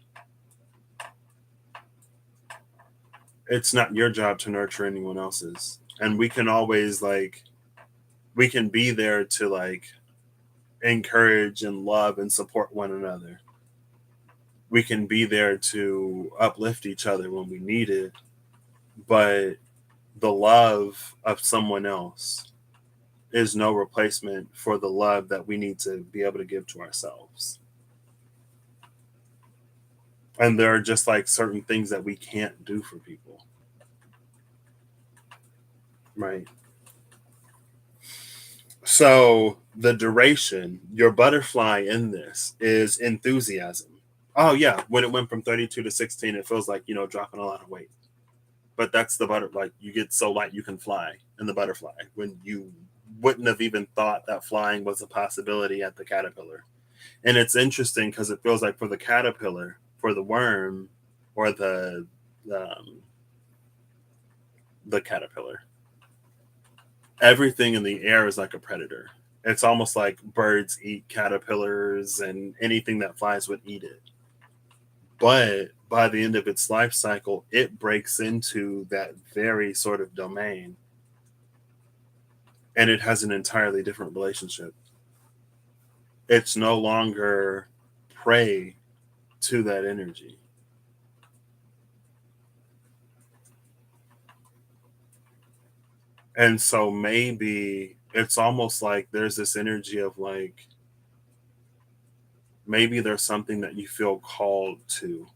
it's not your job to nurture anyone else's. And we can always, like, we can be there to, like, encourage and love and support one another. We can be there to uplift each other when we need it, but the love of someone else is no replacement for the love that we need to be able to give to ourselves. And there are just like certain things that we can't do for people, right? So the duration, your butterfly in this is enthusiasm. Oh yeah, when it went from 32 to 16, it feels like, dropping a lot of weight. But that's the butterfly. You get so light you can fly in the butterfly when you wouldn't have even thought that flying was a possibility at the caterpillar. And it's interesting because it feels like for the caterpillar, for the worm, or um, the caterpillar, everything in the air is like a predator. It's almost like birds eat caterpillars, and anything that flies would eat it. But by the end of its life cycle, it breaks into that very sort of domain, and it has an entirely different relationship. It's no longer prey to that energy. And so maybe it's almost like there's this energy of like, maybe there's something that you feel called to,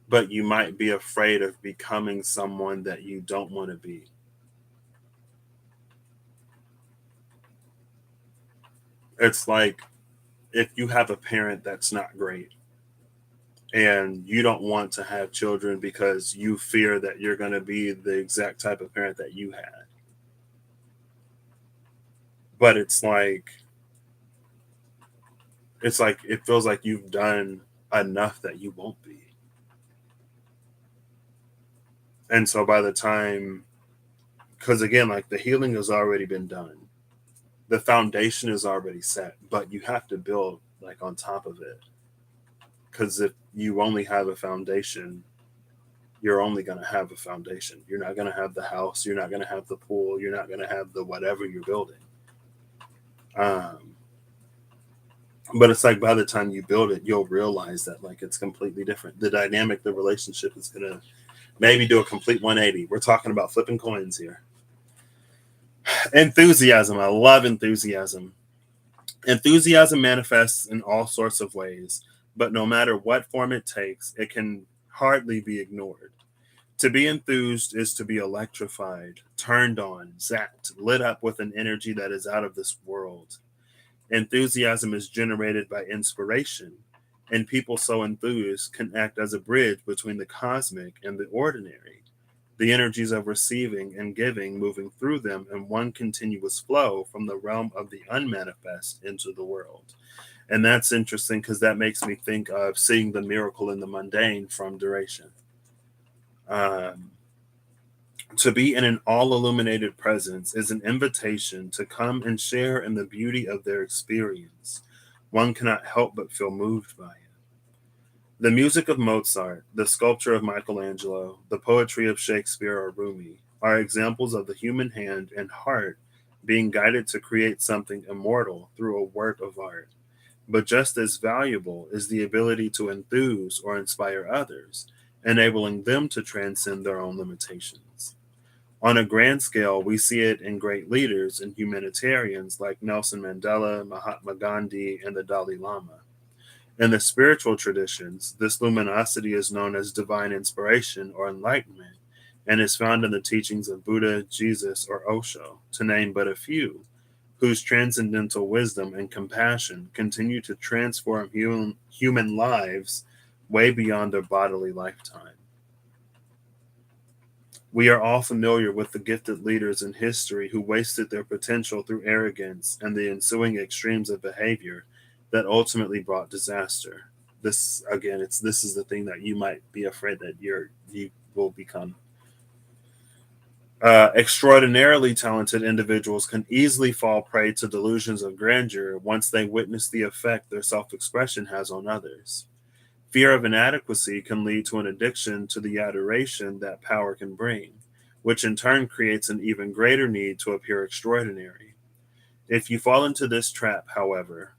but you might be afraid of becoming someone that you don't want to be. It's like if you have a parent that's not great and you don't want to have children because you fear that you're going to be the exact type of parent that you had. But it's like it feels like you've done enough that you won't be. And so by the time, because again, like the healing has already been done, the foundation is already set, but you have to build like on top of it. Because if you only have a foundation, you're only going to have a foundation. You're not going to have the house. You're not going to have the pool. You're not going to have the whatever you're building. Um, but it's like by the time you build it, you'll realize that like it's completely different. The dynamic, the relationship is going to maybe do a complete 180. We're talking about flipping coins here. Enthusiasm. I love enthusiasm. Enthusiasm manifests in all sorts of ways, but no matter what form it takes, it can hardly be ignored. To be enthused is to be electrified, turned on, zapped, lit up with an energy that is out of this world. Enthusiasm is generated by inspiration, and people so enthused can act as a bridge between the cosmic and the ordinary, the energies of receiving and giving moving through them in one continuous flow from the realm of the unmanifest into the world. And that's interesting because that makes me think of seeing the miracle in the mundane from duration. Um, to be in an all illuminated presence is an invitation to come and share in the beauty of their experience. One cannot help but feel moved by it. The music of Mozart, the sculpture of Michelangelo, the poetry of Shakespeare or Rumi are examples of the human hand and heart being guided to create something immortal through a work of art. But just as valuable is the ability to enthuse or inspire others, enabling them to transcend their own limitations. On a grand scale, we see it in great leaders and humanitarians like Nelson Mandela, Mahatma Gandhi, and the Dalai Lama. In the spiritual traditions, this luminosity is known as divine inspiration or enlightenment and is found in the teachings of Buddha, Jesus, or Osho, to name but a few, whose transcendental wisdom and compassion continue to transform human lives way beyond their bodily lifetime. We are all familiar with the gifted leaders in history who wasted their potential through arrogance and the ensuing extremes of behavior that ultimately brought disaster. this again, this is the thing that you might be afraid that you will become. Extraordinarily talented individuals can easily fall prey to delusions of grandeur once they witness the effect their self expression has on others. Fear of inadequacy can lead to an addiction to the adoration that power can bring, which in turn creates an even greater need to appear extraordinary. If you fall into this trap, however,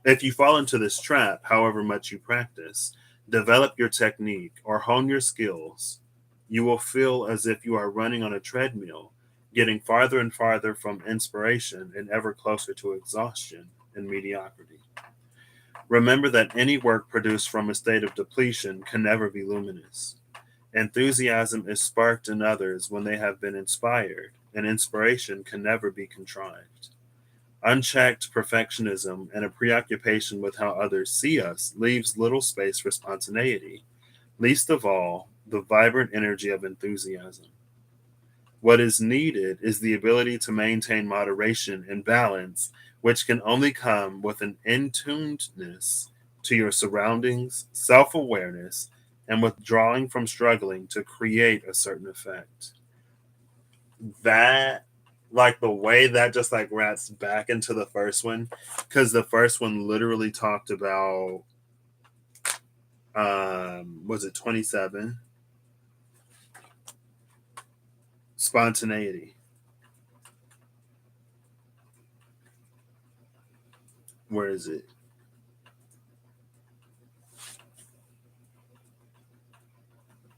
if you fall into this trap, however much you practice, develop your technique, or hone your skills, you will feel as if you are running on a treadmill, getting farther and farther from inspiration and ever closer to exhaustion and mediocrity. Remember that any work produced from a state of depletion can never be luminous. Enthusiasm is sparked in others when they have been inspired, and inspiration can never be contrived. Unchecked perfectionism and a preoccupation with how others see us leaves little space for spontaneity, least of all, the vibrant energy of enthusiasm. What is needed is the ability to maintain moderation and balance, which can only come with an intunedness to your surroundings, self awareness, and withdrawing from struggling to create a certain effect. That, like the way that just like rats back into the first one, because the first one literally talked about, was it 27? Spontaneity. Where is it?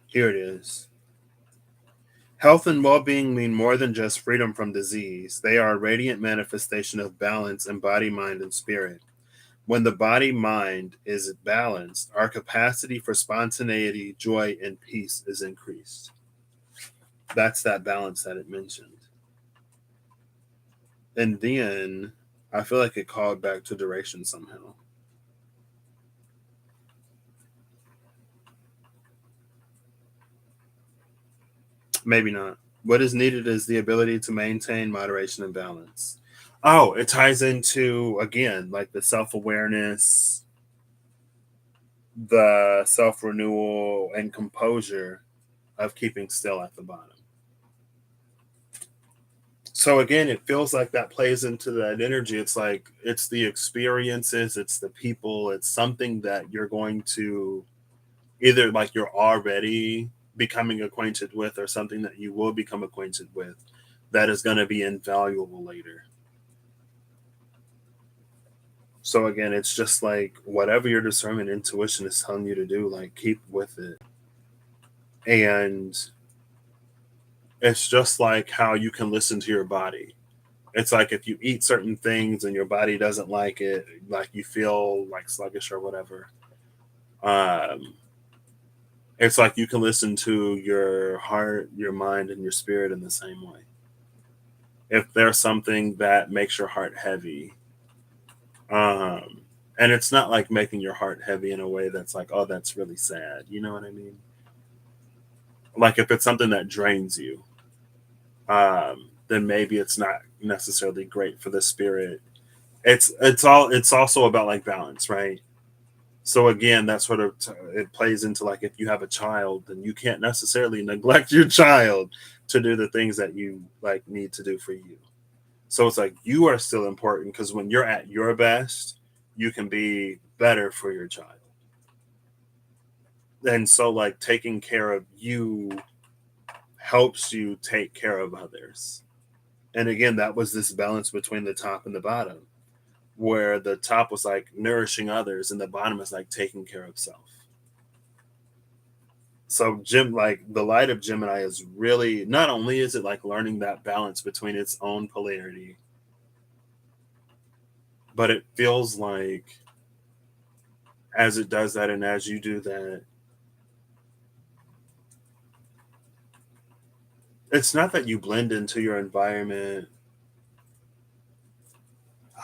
Here it is. Health and well being mean more than just freedom from disease. They are a radiant manifestation of balance in body, mind, and spirit. When the body mind is balanced, our capacity for spontaneity, joy, and peace is increased. That's that balance that it mentioned. And then I feel like it called back to duration somehow. Maybe not. What is needed is the ability to maintain moderation and balance. Oh, it ties into, again, like the self awareness, the self renewal, and composure of keeping still at the bottom. So, again, it feels like that plays into that energy. It's like it's the experiences, it's the people, it's something that you're going to either like you're already becoming acquainted with or something that you will become acquainted with that is going to be invaluable later. So again, it's just like whatever your discernment intuition is telling you to do, like keep with it. And it's just like how you can listen to your body. It's like if you eat certain things and your body doesn't like it, like you feel like sluggish or whatever. Um, it's like you can listen to your heart, your mind, and your spirit in the same way. If there's something that makes your heart heavy, um, and it's not like making your heart heavy in a way that's like, oh, that's really sad. You know what I mean? Like if it's something that drains you, then maybe it's not necessarily great for the spirit. It's also about like balance, right? So again, that sort of it plays into like if you have a child, then you can't necessarily neglect your child to do the things that you like need to do for you. So it's like you are still important because when you're at your best, you can be better for your child. And so like taking care of you helps you take care of others. And again, that was this balance between the top and the bottom, where the top was like nourishing others and the bottom is like taking care of self. So Jim, like the light of Gemini is really not only is it like learning that balance between its own polarity, but it feels like as it does that and as you do that, it's not that you blend into your environment.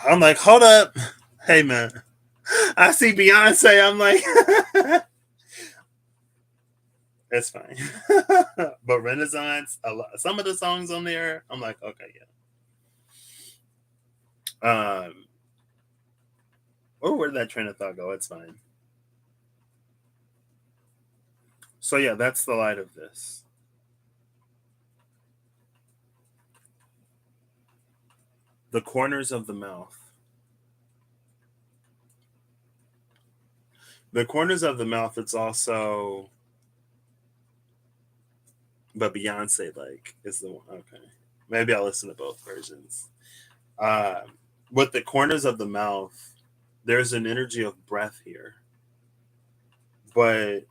I'm like, hold up. Hey man. I see Beyonce. I'm like it's fine. But Renaissance, some of the songs on there, I'm like, okay, yeah. Oh, where did that train of thought go? It's fine. So yeah, that's the light of this. The corners of the mouth. The corners of the mouth, it's also, but Beyonce like is the one. Okay. Maybe I'll listen to both versions. Uh, with the corners of the mouth, there's an energy of breath here, but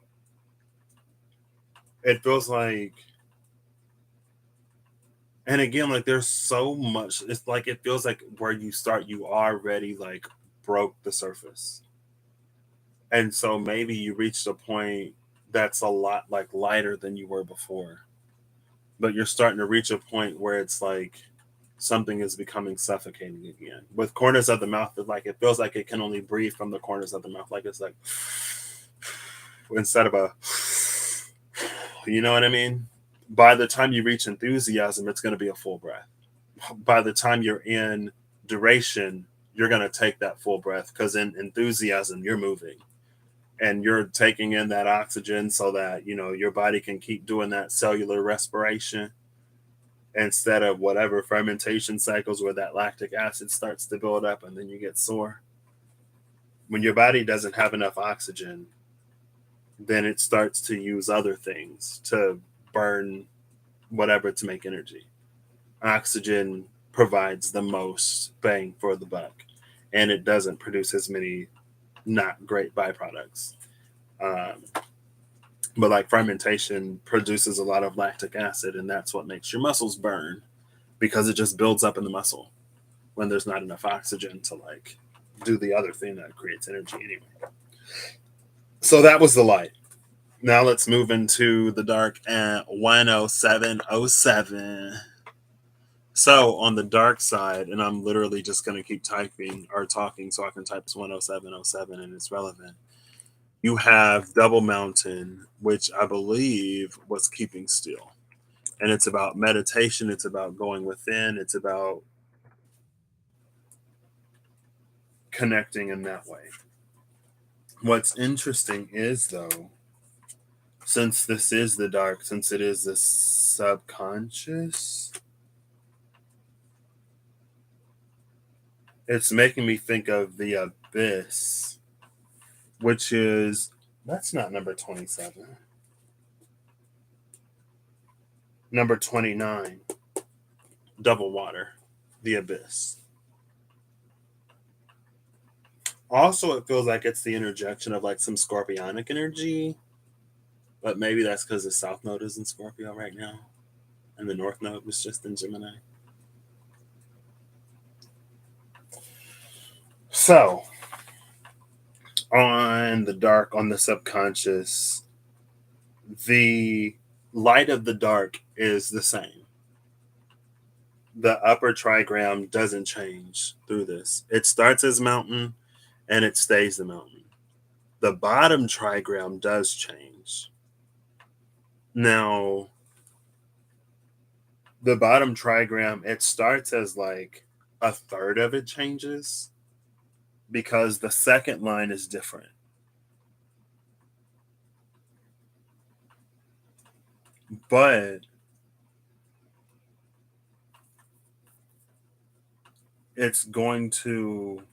it feels like, and again, like there's so much. It's like it feels like where you start, you already like broke the surface, and so maybe you reached a point that's a lot like lighter than you were before, but you're starting to reach a point where it's like something is becoming suffocating again. With corners of the mouth, like it feels like it can only breathe from the corners of the mouth, like it's like instead of a, you know what I mean? By the time you reach enthusiasm, it's going to be a full breath. By the time you're in duration, you're going to take that full breath because in enthusiasm, you're moving and you're taking in that oxygen so that, you know, your body can keep doing that cellular respiration instead of whatever fermentation cycles where that lactic acid starts to build up and then you get sore. When your body doesn't have enough oxygen, then it starts to use other things to burn whatever to make energy. Oxygen provides the most bang for the buck, and it doesn't produce as many not great byproducts. Um, but like fermentation produces a lot of lactic acid, and that's what makes your muscles burn because it just builds up in the muscle when there's not enough oxygen to like do the other thing that creates energy anyway. So that was the light. Now let's move into the dark at 10707. So on the dark side, and I'm literally just going to keep typing or talking so I can type 10707 and it's relevant. You have Double Mountain, which I believe was keeping still. And it's about meditation, it's about going within, it's about connecting in that way. What's interesting is, though, since this is the dark, since it is the subconscious, it's making me think of the abyss, which is, that's not number 27. Number 29, double water, the abyss. Also, it feels like it's the interjection of like some scorpionic energy, but maybe that's because the south node is in Scorpio right now and the north node was just in Gemini. So, on the dark, on the subconscious, the light of the dark is the same. The upper trigram doesn't change through this. It starts as mountain and it stays the mountain. The bottom trigram does change. Now, the bottom trigram, it starts as like a third of it changes because the second line is different. But it's going to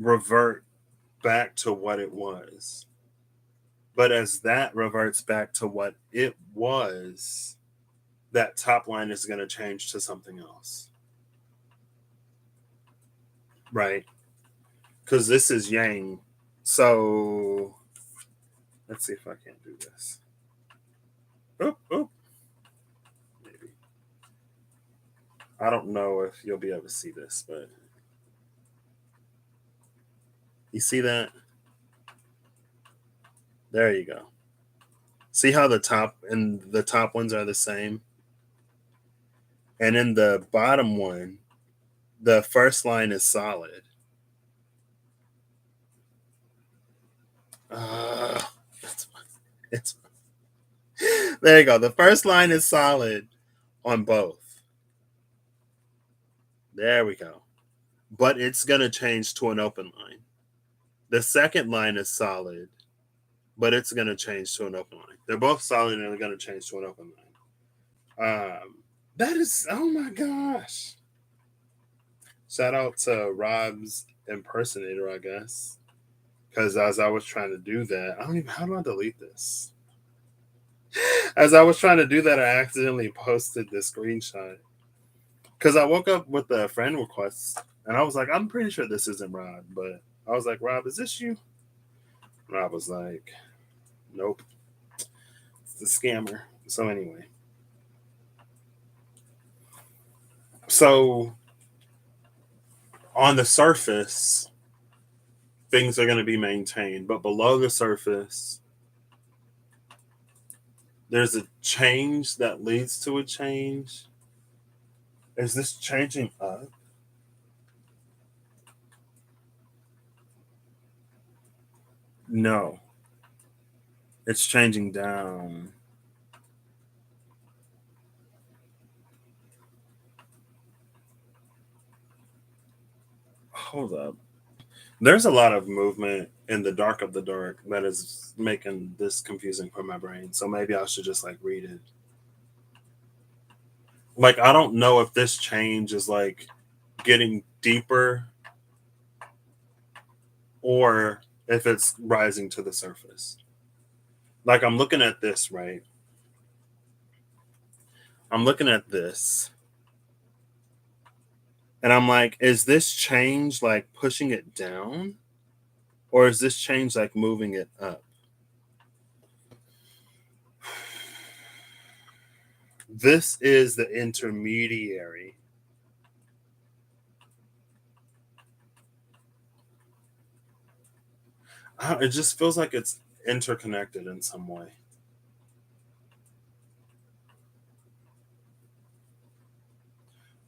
revert back to what it was. But as that reverts back to what it was, that top line is going to change to something else. Right? Because this is yang. So let's see if I can do this. Oh, oh. Maybe. I don't know if you'll be able to see this, but you see that? There you go. See how the top and the top ones are the same? And in the bottom one, the first line is solid. Uh, it's, it's, there you go. The first line is solid on both. There we go. But it's going to change to an open line. The second line is solid, but it's going to change to an open line. They're both solid and they're going to change to an open line. That is, oh my gosh. Shout out to Rob's impersonator, I guess. Because as I was trying to do that, I don't even, how do I delete this? As I was trying to do that, I accidentally posted the screenshot. Because I woke up with a friend request and I was like, I'm pretty sure this isn't Rob. But I was like, Rob, is this you? Rob was like, nope, it's the scammer. So, anyway. So, on the surface, things are going to be maintained. But below the surface, there's a change that leads to a change. Is this changing up? No, it's changing down. Hold up. There's a lot of movement in the dark of the dark that is making this confusing for my brain. So maybe I should just like read it. Like, I don't know if this change is like getting deeper or if it's rising to the surface. Like, I'm looking at this, right? I'm looking at this and I'm like, is this change like pushing it down or is this change like moving it up? This is the intermediary. It just feels like it's interconnected in some way.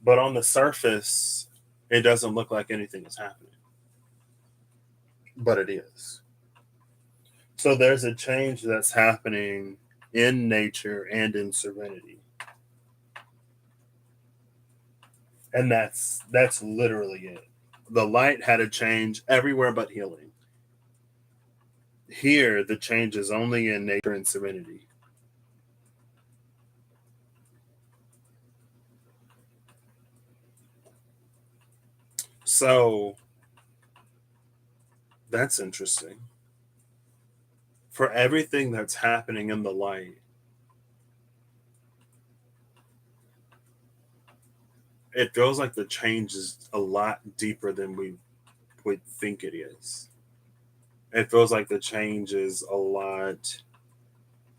But on the surface, it doesn't look like anything is happening. But it is. So there's a change that's happening in nature and in serenity. And that's literally it. The light had a change everywhere but healing. Here, the change is only in nature and serenity. So that's interesting. For everything that's happening in the light, it feels like the change is a lot deeper than we would think it is. It feels like the change is a lot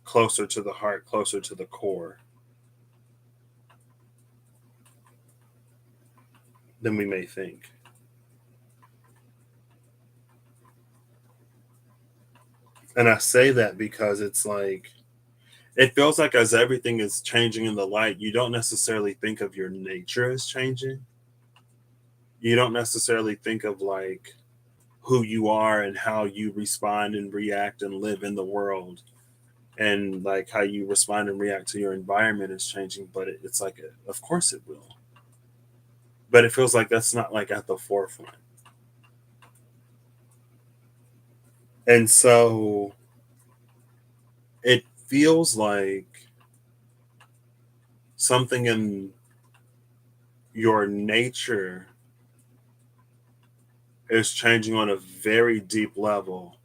closer to the heart, closer to the core than we may think. And I say that because it's like, it feels like as everything is changing in the light, you don't necessarily think of your nature as changing. You don't necessarily think of like who you are and how you respond and react and live in the world and like how you respond and react to your environment is changing, but it's like, of course it will. But it feels like that's not like at the forefront. And so it feels like something in your nature is changing on a very deep level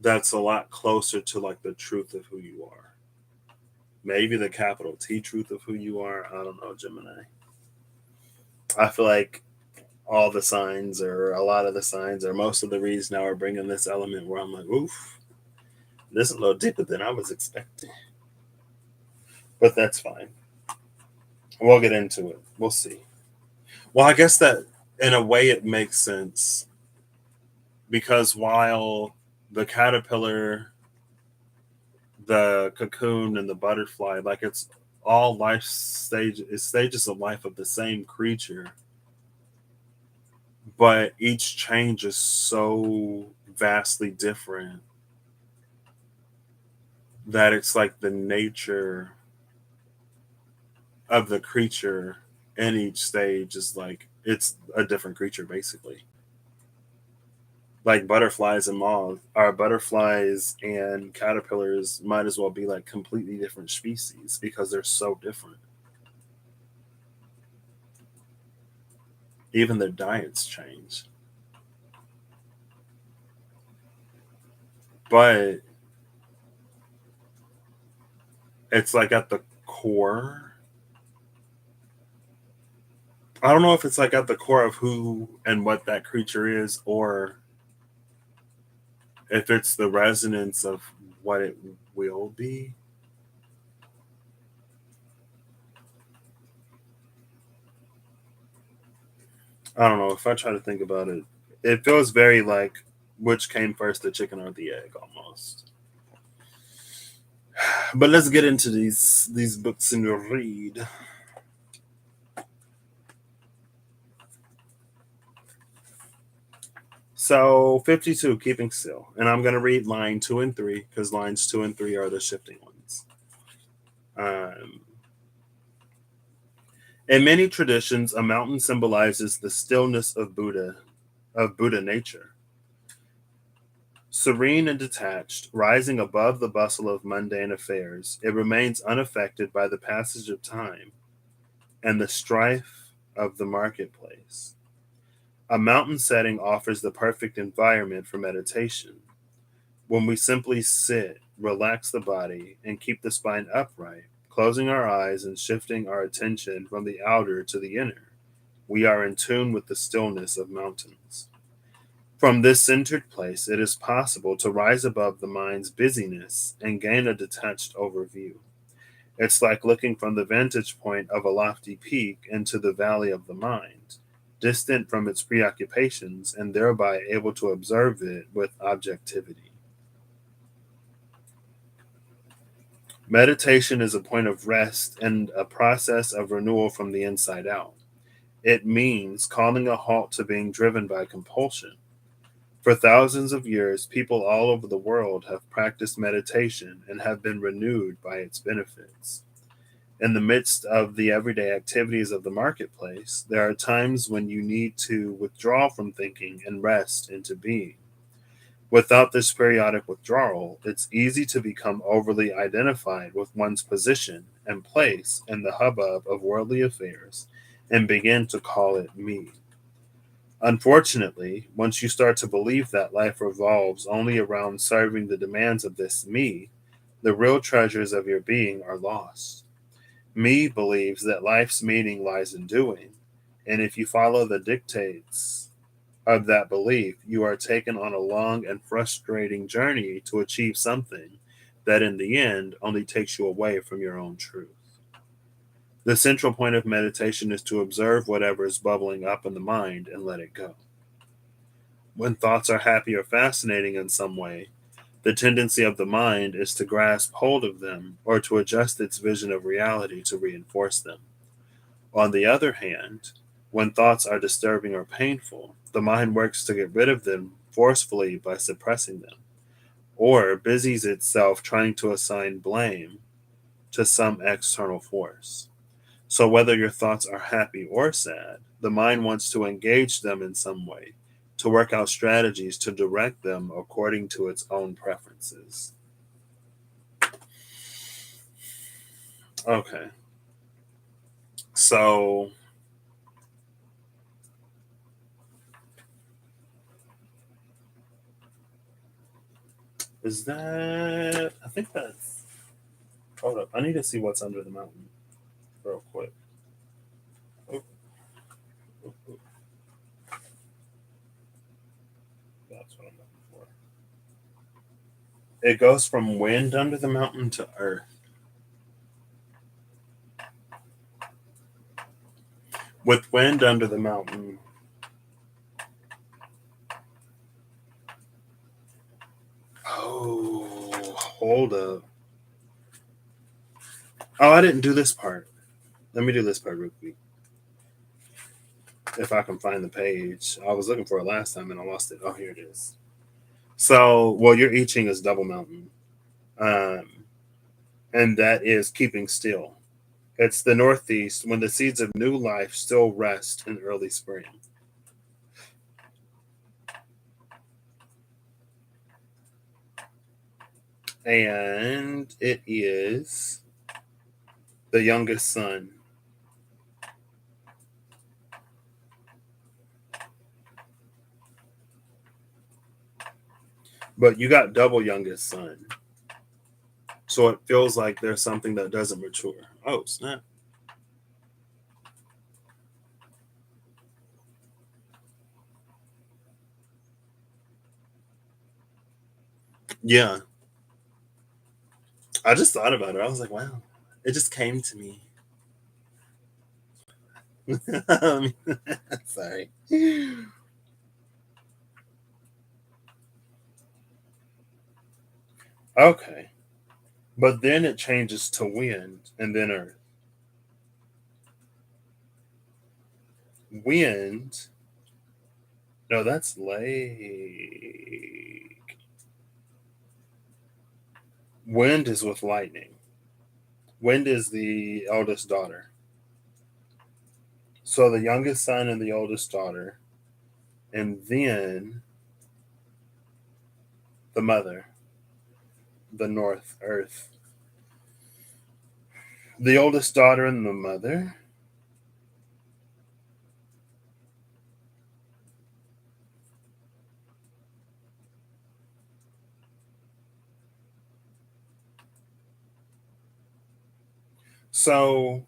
that's a lot closer to like the truth of who you are. Maybe the capital T truth of who you are. I don't know, Gemini. I feel like all the signs or a lot of the signs or most of the reads now are bringing this element where I'm like, oof, this is a little deeper than I was expecting. But that's fine. We'll get into it. We'll see. Well, I guess that in a way it makes sense because while the caterpillar, the cocoon, and the butterfly, like it's all life stages of life of the same creature, but each change is so vastly different that it's like the nature of the creature in each stage is like it's a different creature basically. Like butterflies and moths, or butterflies and caterpillars might as well be like completely different species because they're so different. Even their diets change. But it's like at the core. I don't know if it's like at the core of who and what that creature is, or if it's the resonance of what it will be. I don't know. If I try to think about it, it feels very like which came first, the chicken or the egg, almost. But let's get into these books and read. So 52, keeping still, and I'm gonna read line 2 and 3 because lines 2 and 3 are the shifting ones. Um, in many traditions, a mountain symbolizes the stillness of Buddha nature. Serene and detached, rising above the bustle of mundane affairs, it remains unaffected by the passage of time and the strife of the marketplace. A mountain setting offers the perfect environment for meditation. When we simply sit, relax the body, and keep the spine upright, closing our eyes and shifting our attention from the outer to the inner, we are in tune with the stillness of mountains. From this centered place, it is possible to rise above the mind's busyness and gain a detached overview. It's like looking from the vantage point of a lofty peak into the valley of the mind, distant from its preoccupations and thereby able to observe it with objectivity. Meditation is a point of rest and a process of renewal from the inside out. It means calling a halt to being driven by compulsion. For thousands of years, people all over the world have practiced meditation and have been renewed by its benefits. In the midst of the everyday activities of the marketplace, there are times when you need to withdraw from thinking and rest into being. Without this periodic withdrawal, it's easy to become overly identified with one's position and place in the hubbub of worldly affairs and begin to call it me. Unfortunately, once you start to believe that life revolves only around serving the demands of this me, the real treasures of your being are lost. Me believes that life's meaning lies in doing, and if you follow the dictates of that belief, you are taken on a long and frustrating journey to achieve something that in the end only takes you away from your own truth. The central point of meditation is to observe whatever is bubbling up in the mind and let it go. When thoughts are happy or fascinating in some way, the tendency of the mind is to grasp hold of them or to adjust its vision of reality to reinforce them. On the other hand, when thoughts are disturbing or painful, the mind works to get rid of them forcefully by suppressing them, or busies itself trying to assign blame to some external force. So, whether your thoughts are happy or sad, the mind wants to engage them in some way, to work out strategies to direct them according to its own preferences. Okay, so is that. I think that's. Hold up. I need to see what's under the mountain real quick. Oh, oh, oh, that's what I'm looking for. It goes from wind under the mountain to earth. With wind under the mountain. Oh, hold up. Oh, I didn't do this part. Let me do this part real quick. If I can find the page. I was looking for it last time and I lost it. Oh, here it is. So, well, your I Ching is double mountain. Um, and that is keeping still. It's the northeast when the seeds of new life still rest in early spring. And it is the youngest son. But you got double youngest son. So it feels like there's something that doesn't mature. Oh, snap. Yeah. I just thought about it. I was like, wow. It just came to me. Sorry. Okay. But then it changes to wind and then earth. Wind. No, that's lake. Wind is with lightning. Wind is the eldest daughter. So the youngest son and the oldest daughter. And then the mother, the north, earth. The oldest daughter and the mother. So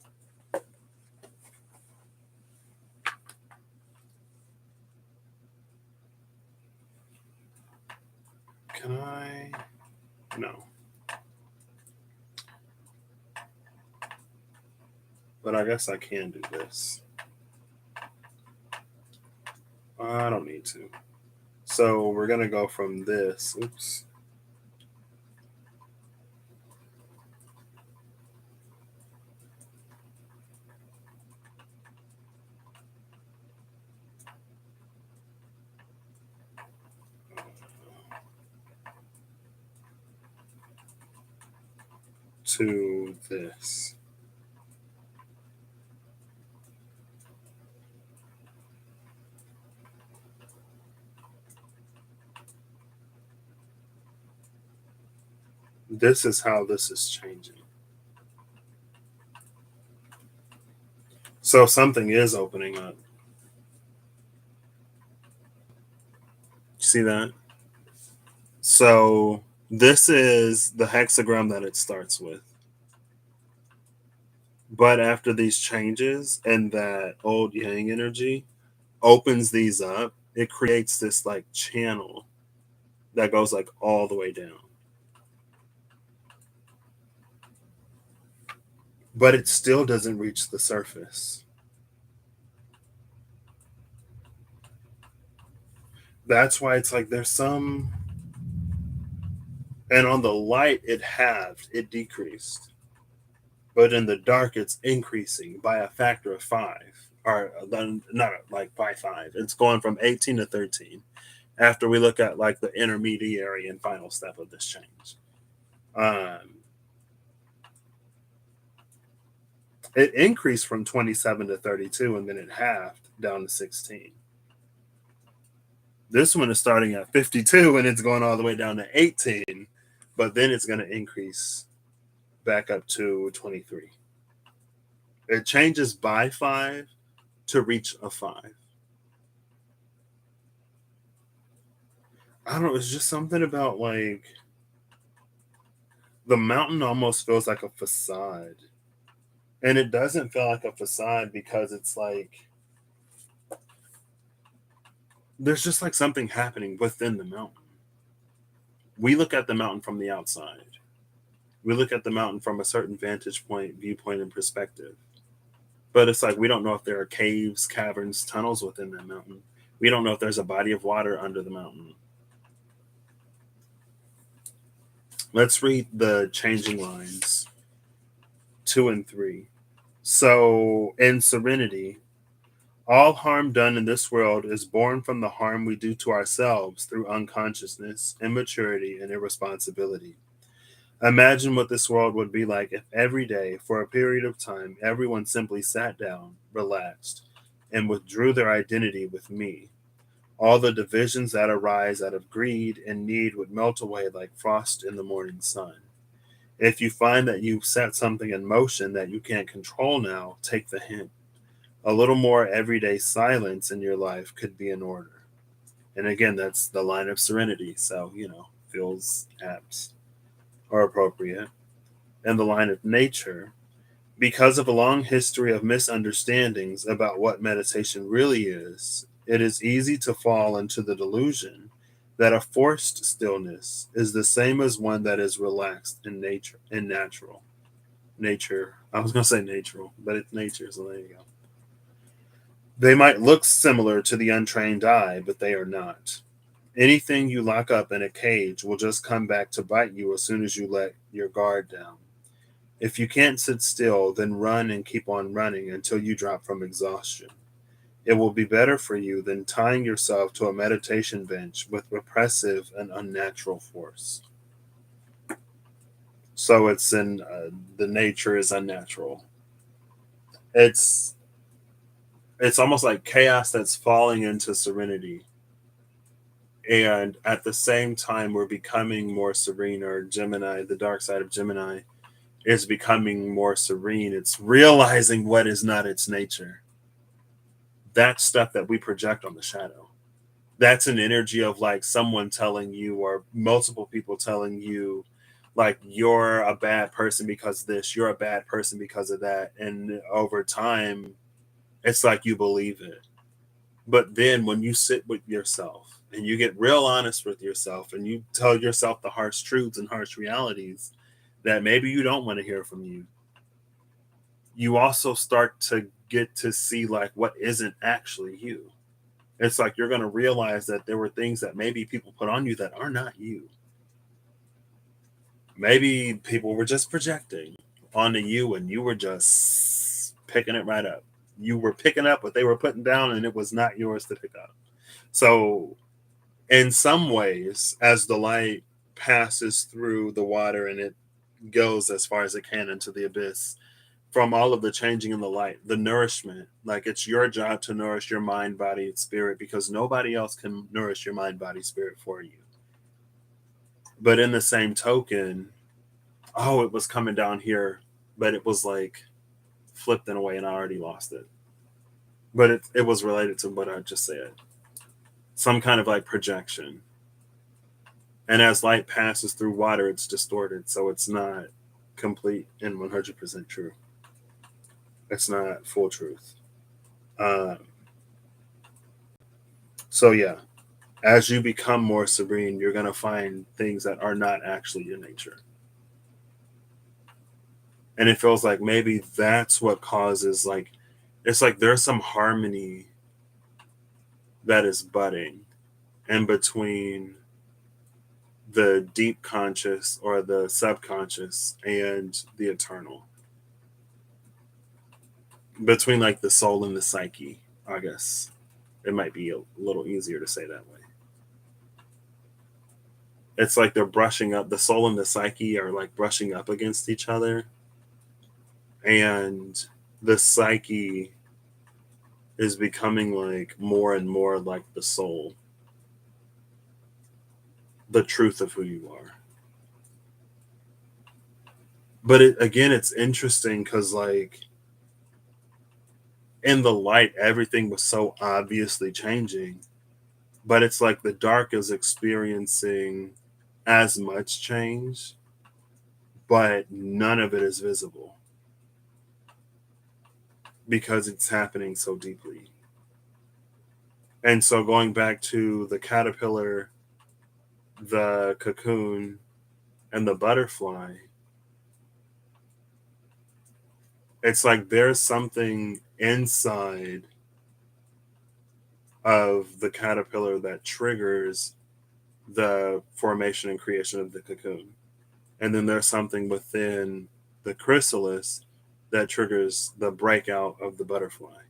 can I? No. But I guess I can do this. I don't need to. So we're going to go from this. Oops. To this. This is how this is changing. So something is opening up. See that? So this is the hexagram that it starts with. But after these changes and that old yang energy opens these up, it creates this like channel that goes like all the way down. But it still doesn't reach the surface. That's why it's like there's some, and on the light it halved, it decreased. But in the dark it's increasing by a factor of 5, or not like by 5. It's going from 18 to 13 after we look at like the intermediary and final step of this change. Um, it increased from 27 to 32 and then it halved down to 16. This one is starting at 52 and it's going all the way down to 18, but then it's going to increase back up to 23. It changes by 5 to reach a 5. I don't know. It's just something about like the mountain almost feels like a facade. And it doesn't feel like a facade because it's like there's just like something happening within the mountain. We look at the mountain from the outside. We look at the mountain from a certain vantage point, viewpoint, and perspective. But it's like we don't know if there are caves, caverns, tunnels within that mountain. We don't know if there's a body of water under the mountain. Let's read the changing lines 2 and 3. So, in serenity, all harm done in this world is born from the harm we do to ourselves through unconsciousness, immaturity, and irresponsibility. Imagine what this world would be like if every day, for a period of time, everyone simply sat down, relaxed, and withdrew their identity with me. All the divisions that arise out of greed and need would melt away like frost in the morning sun. If you find that you've set something in motion that you can't control now, take the hint. A little more everyday silence in your life could be in order. And again, that's the line of serenity. So, feels apt or appropriate. And the line of nature, because of a long history of misunderstandings about what meditation really is, it is easy to fall into the delusion that a forced stillness is the same as one that is relaxed in nature, in natural. Nature, I was going to say natural, but it's nature, so there you go. They might look similar to the untrained eye, but they are not. Anything you lock up in a cage will just come back to bite you as soon as you let your guard down. If you can't sit still, then run and keep on running until you drop from exhaustion. It will be better for you than tying yourself to a meditation bench with repressive and unnatural force. So it's in the nature is unnatural. It's it's almost like chaos that's falling into serenity, and at the same time we're becoming more serene. Or Gemini, the dark side of Gemini, is becoming more serene. It's realizing what is not its nature. That's stuff that we project on the shadow. That's an energy of like someone telling you, or multiple people telling you, like, you're a bad person because of this, you're a bad person because of that. And over time, it's like you believe it. But then when you sit with yourself and you get real honest with yourself and you tell yourself the harsh truths and harsh realities that maybe you don't want to hear from you, you also start to get to see like what isn't actually you. It's like you're going to realize that there were things that maybe people put on you that are not you. Maybe people were just projecting onto you and you were just picking it right up. You were picking up what they were putting down and it was not yours to pick up. So, in some ways, as the light passes through the water and it goes as far as it can into the abyss, from all of the changing in the light, the nourishment, like it's your job to nourish your mind, body, and spirit, because nobody else can nourish your mind, body, spirit for you. But in the same token, oh, it was coming down here, but it was like flipped in a way and I already lost it. But it was related to what I just said. Some kind of like projection. And as light passes through water, it's distorted. So it's not complete and 100% true. It's not full truth. Um, so, yeah, as you become more serene, you're going to find things that are not actually your nature. And it feels like maybe that's what causes, like, it's like there's some harmony that is budding in between the deep conscious or the subconscious and the eternal, between like the soul and the psyche. I guess it might be a little easier to say that way. It's like they're brushing up, the soul and the psyche are like brushing up against each other, and the psyche is becoming like more and more like the soul, the truth of who you are. But again, it's interesting because like in the light, everything was so obviously changing, but it's like the dark is experiencing as much change, but none of it is visible because it's happening so deeply. And so going back to the caterpillar, the cocoon, and the butterfly, it's like there's something inside of the caterpillar that triggers the formation and creation of the cocoon. And then there's something within the chrysalis that triggers the breakout of the butterfly.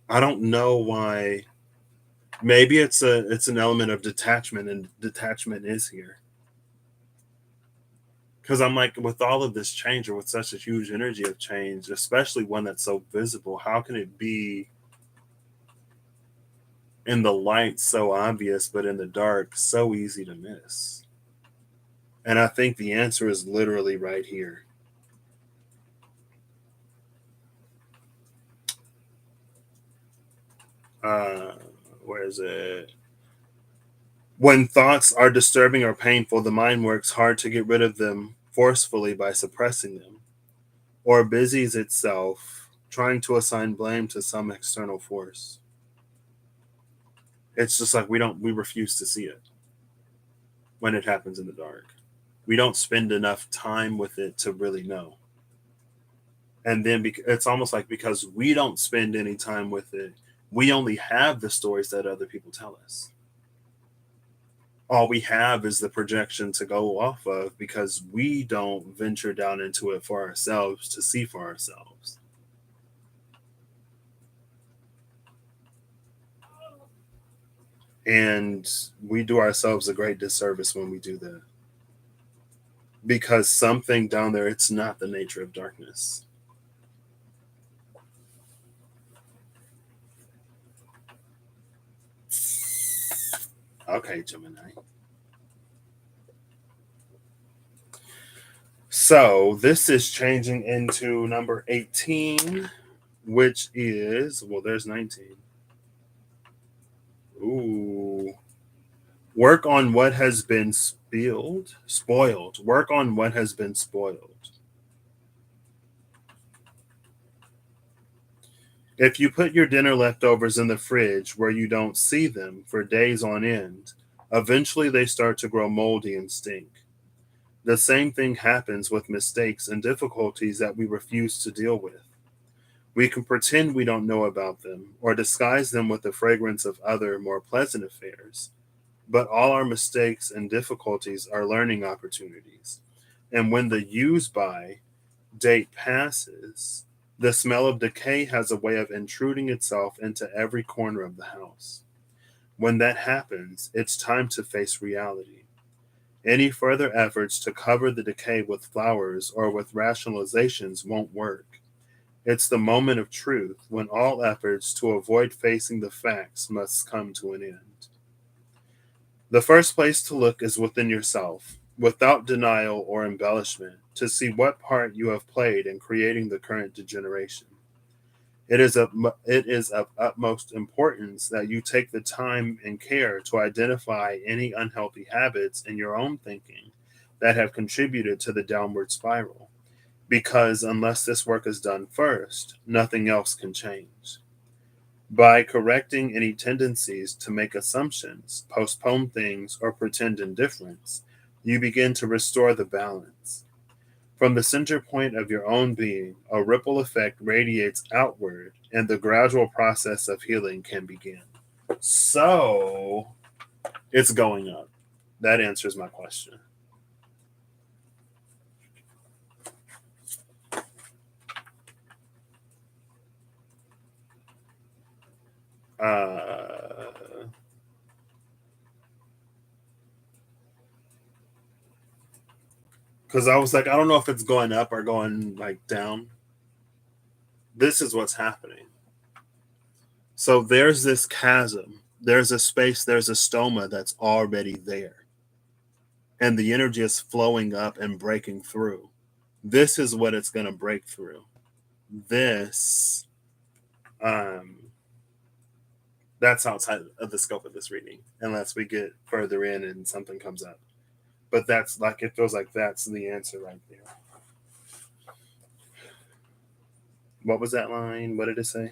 I don't know why. Maybe it's an element of detachment, and detachment is here. Because I'm like, with all of this change, or with such a huge energy of change, especially one that's so visible, how can it be In the light, so obvious, but in the dark, so easy to miss? And I think the answer is literally right here. Uh, where is it? When thoughts are disturbing or painful, the mind works hard to get rid of them forcefully by suppressing them, or busies itself trying to assign blame to some external force. It's just like we refuse to see it when it happens in the dark. We don't spend enough time with it to really know. And then it's almost like because we don't spend any time with it, we only have the stories that other people tell us. All we have is the projection to go off of because we don't venture down into it for ourselves to see for ourselves. And we do ourselves a great disservice when we do that. Because something down there, it's not the nature of darkness. Okay, Gemini. So this is changing into number 18, which is, well, there's 19. Ooh. Work on what has been spoiled. Work on what has been spoiled. If you put your dinner leftovers in the fridge where you don't see them for days on end, eventually they start to grow moldy and stink. The same thing happens with mistakes and difficulties that we refuse to deal with. We can pretend we don't know about them or disguise them with the fragrance of other, more pleasant affairs. But all our mistakes and difficulties are learning opportunities. And when the use by date passes, the smell of decay has a way of intruding itself into every corner of the house. When that happens, it's time to face reality. Any further efforts to cover the decay with flowers or with rationalizations won't work. It's the moment of truth when all efforts to avoid facing the facts must come to an end. The first place to look is within yourself, without denial or embellishment, to see what part you have played in creating the current degeneration. It is of utmost importance that you take the time and care to identify any unhealthy habits in your own thinking that have contributed to the downward spiral, because unless this work is done first, nothing else can change. By correcting any tendencies to make assumptions, postpone things, or pretend indifference, you begin to restore the balance. From the center point of your own being, a ripple effect radiates outward, and the gradual process of healing can begin. So, it's going up. That answers my question. Uh, because I was like, I don't know if it's going up or going like down. This is what's happening. So there's this chasm, there's a space, there's a stoma that's already there, and the energy is flowing up and breaking through. This is what it's going to break through. This, um, that's outside of the scope of this reading, unless we get further in and something comes up. But that's like, it feels like that's the answer right there. What was that line? What did it say?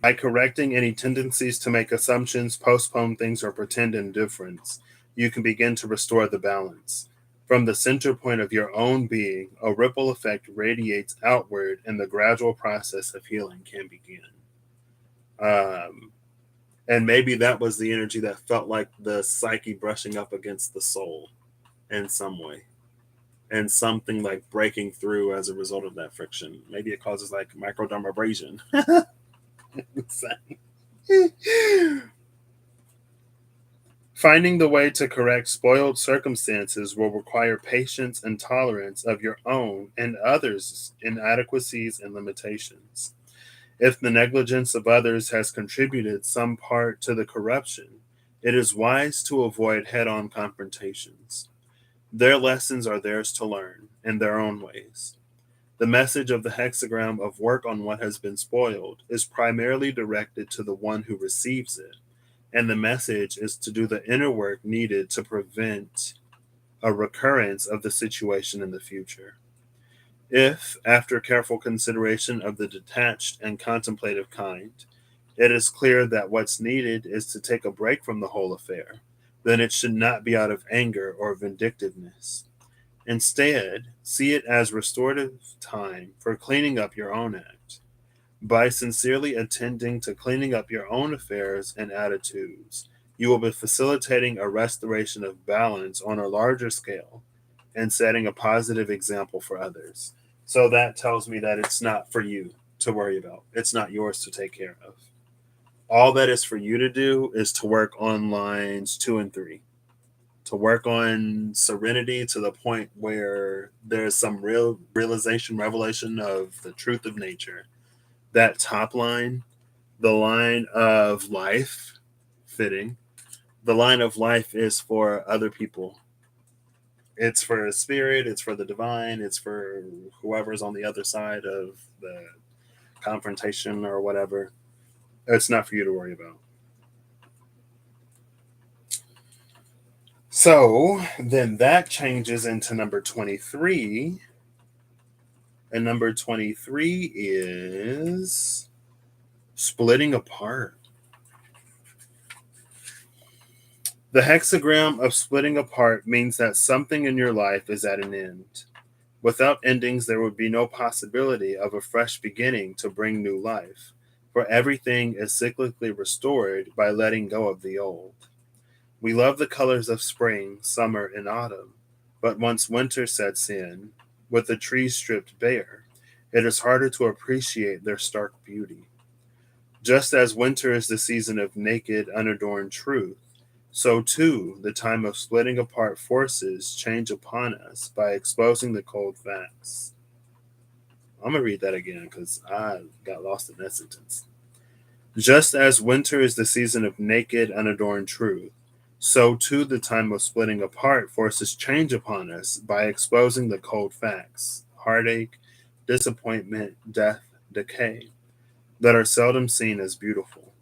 By correcting any tendencies to make assumptions, postpone things, or pretend indifference, you can begin to restore the balance. From the center point of your own being, a ripple effect radiates outward, and the gradual process of healing can begin. Um, and maybe that was the energy that felt like the psyche brushing up against the soul in some way, and something like breaking through as a result of that friction. Maybe it causes like microdermabrasion. Finding the way to correct spoiled circumstances will require patience and tolerance of your own and others' inadequacies and limitations. If the negligence of others has contributed some part to the corruption, it is wise to avoid head on confrontations. Their lessons are theirs to learn in their own ways. The message of the hexagram of work on what has been spoiled is primarily directed to the one who receives it, and the message is to do the inner work needed to prevent a recurrence of the situation in the future. If, after careful consideration of the detached and contemplative kind, it is clear that what's needed is to take a break from the whole affair, then it should not be out of anger or vindictiveness. Instead, see it as restorative time for cleaning up your own act. By sincerely attending to cleaning up your own affairs and attitudes, you will be facilitating a restoration of balance on a larger scale and setting a positive example for others. So that tells me that it's not for you to worry about. It's not yours to take care of. All that is for you to do is to work on lines 2 and 3, to work on serenity to the point where there's some real realization, revelation of the truth of nature. That top line, the line of life, fitting, the line of life is for other people. It's for spirit, it's for the divine, it's for whoever's on the other side of the confrontation or whatever. It's not for you to worry about. So then that changes into number 23. And number 23 is splitting apart. The hexagram of splitting apart means that something in your life is at an end. Without endings, there would be no possibility of a fresh beginning to bring new life, for everything is cyclically restored by letting go of the old. We love the colors of spring, summer, and autumn, but once winter sets in, with the trees stripped bare, it is harder to appreciate their stark beauty. Just as winter is the season of naked, unadorned truth, so too the time of splitting apart forces change upon us by exposing the cold facts. I'm going to read that again because I got lost in that sentence. Just as winter is the season of naked, unadorned truth, so too the time of splitting apart forces change upon us by exposing the cold facts, heartache, disappointment, death, decay, that are seldom seen as beautiful.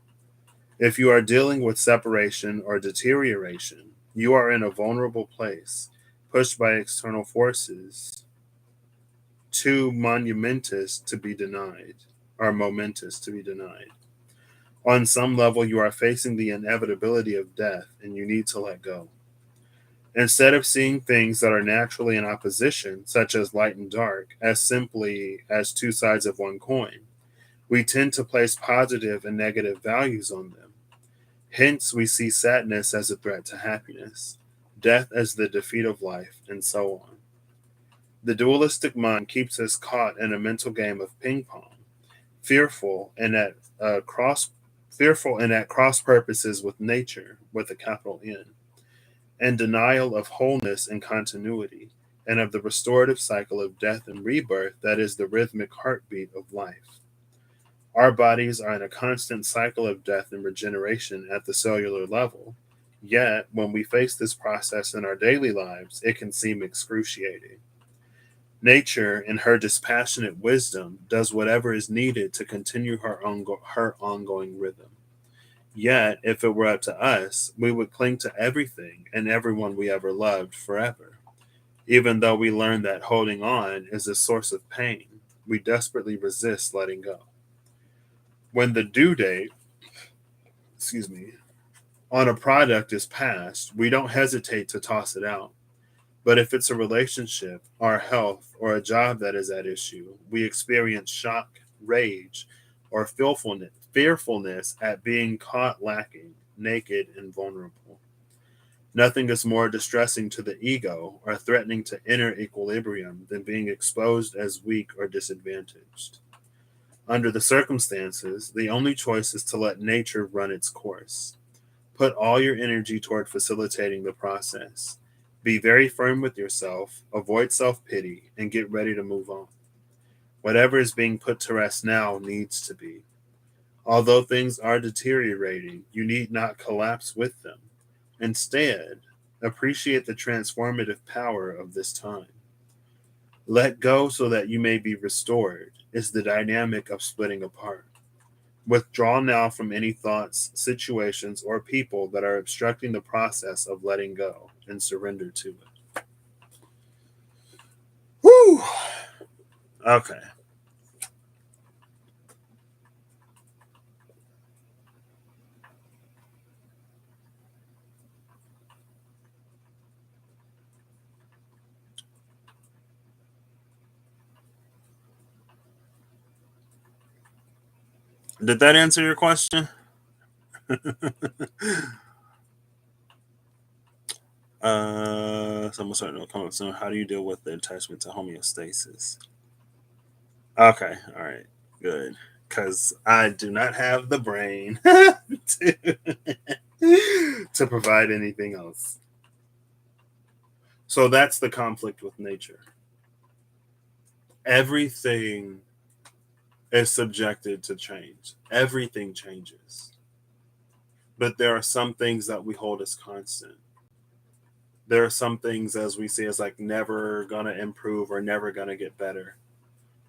If you are dealing with separation or deterioration, you are in a vulnerable place, pushed by external forces, too monumentous to be denied, or momentous to be denied. On some level, you are facing the inevitability of death and you need to let go. Instead of seeing things that are naturally in opposition, such as light and dark, as simply as two sides of one coin, we tend to place positive and negative values on them. Hence, we see sadness as a threat to happiness, death as the defeat of life, and so on. The dualistic mind keeps us caught in a mental game of ping pong, fearful and at cross purposes with nature with a capital N, and denial of wholeness and continuity, and of the restorative cycle of death and rebirth that is the rhythmic heartbeat of life. Our bodies are in a constant cycle of death and regeneration at the cellular level, yet when we face this process in our daily lives, it can seem excruciating. Nature, in her dispassionate wisdom, does whatever is needed to continue her ongoing rhythm. Yet, if it were up to us, we would cling to everything and everyone we ever loved forever. Even though we learn that holding on is a source of pain, we desperately resist letting go. When the due date, excuse me, on a product is passed, we don't hesitate to toss it out. But if it's a relationship, our health, or a job that is at issue, we experience shock, rage, or fearfulness at being caught lacking, naked, and vulnerable. Nothing is more distressing to the ego or threatening to inner equilibrium than being exposed as weak or disadvantaged. Under the circumstances, the only choice is to let nature run its course. Put all your energy toward facilitating the process. Be very firm with yourself, avoid self pity, and get ready to move on. Whatever is being put to rest now needs to be. Although things are deteriorating, you need not collapse with them. Instead, appreciate the transformative power of this time. Let go so that you may be restored is the dynamic of splitting apart. Withdraw now from any thoughts, situations, or people that are obstructing the process of letting go and surrender to it. Whew! Okay. Did that answer your question? Someone starting to come up soon. How do you deal with the attachment to homeostasis? Okay, all right, good. Because I do not have the brain to provide anything else. So that's the conflict with nature. Everything is subjected to change. Everything changes. But there are some things that we hold as constant. There are some things, as we see, as like never gonna improve or never gonna get better.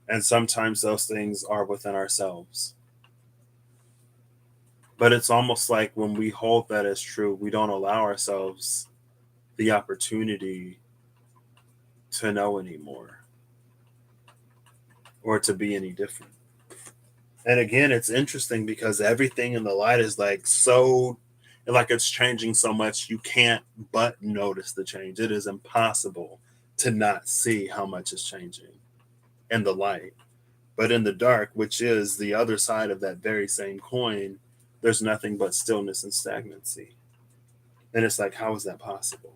And sometimes those things are within ourselves. But it's almost like when we hold that as true, we don't allow ourselves the opportunity to know anymore or to be any different. And again, it's interesting because everything in the light is like so, like it's changing so much, you can't but notice the change. It is impossible to not see how much is changing in the light. But in the dark, which is the other side of that very same coin, there's nothing but stillness and stagnancy. And it's like, how is that possible?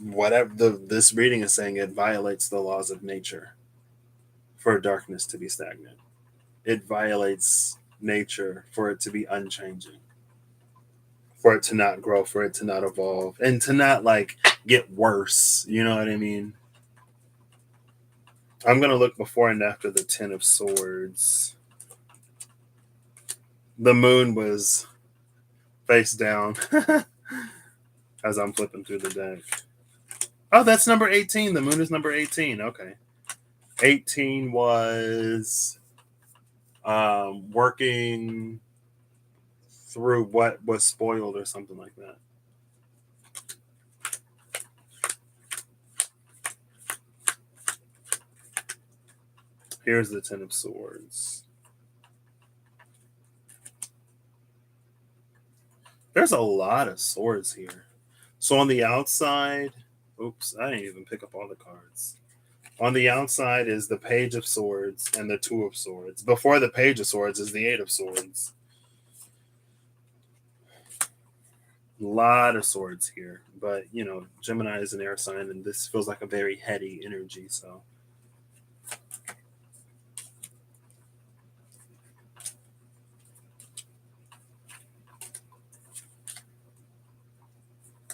Whatever this reading is saying, it violates the laws of nature for darkness to be stagnant. It violates nature for it to be unchanging, for it to not grow, for it to not evolve, and to not like get worse. You know what I mean? I'm going to look before and after the Ten of Swords. The moon was face down as I'm flipping through the deck. Oh, that's number 18. The moon is number 18. Okay. 18 was working through what was spoiled or something like that. Here's the Ten of Swords. There's a lot of swords here. So on the outside, oops, I didn't even pick up all the cards. On the outside is the Page of Swords and the Two of Swords. Before the Page of Swords is the Eight of Swords. A lot of swords here. But, you know, Gemini is an air sign, and this feels like a very heady energy, so.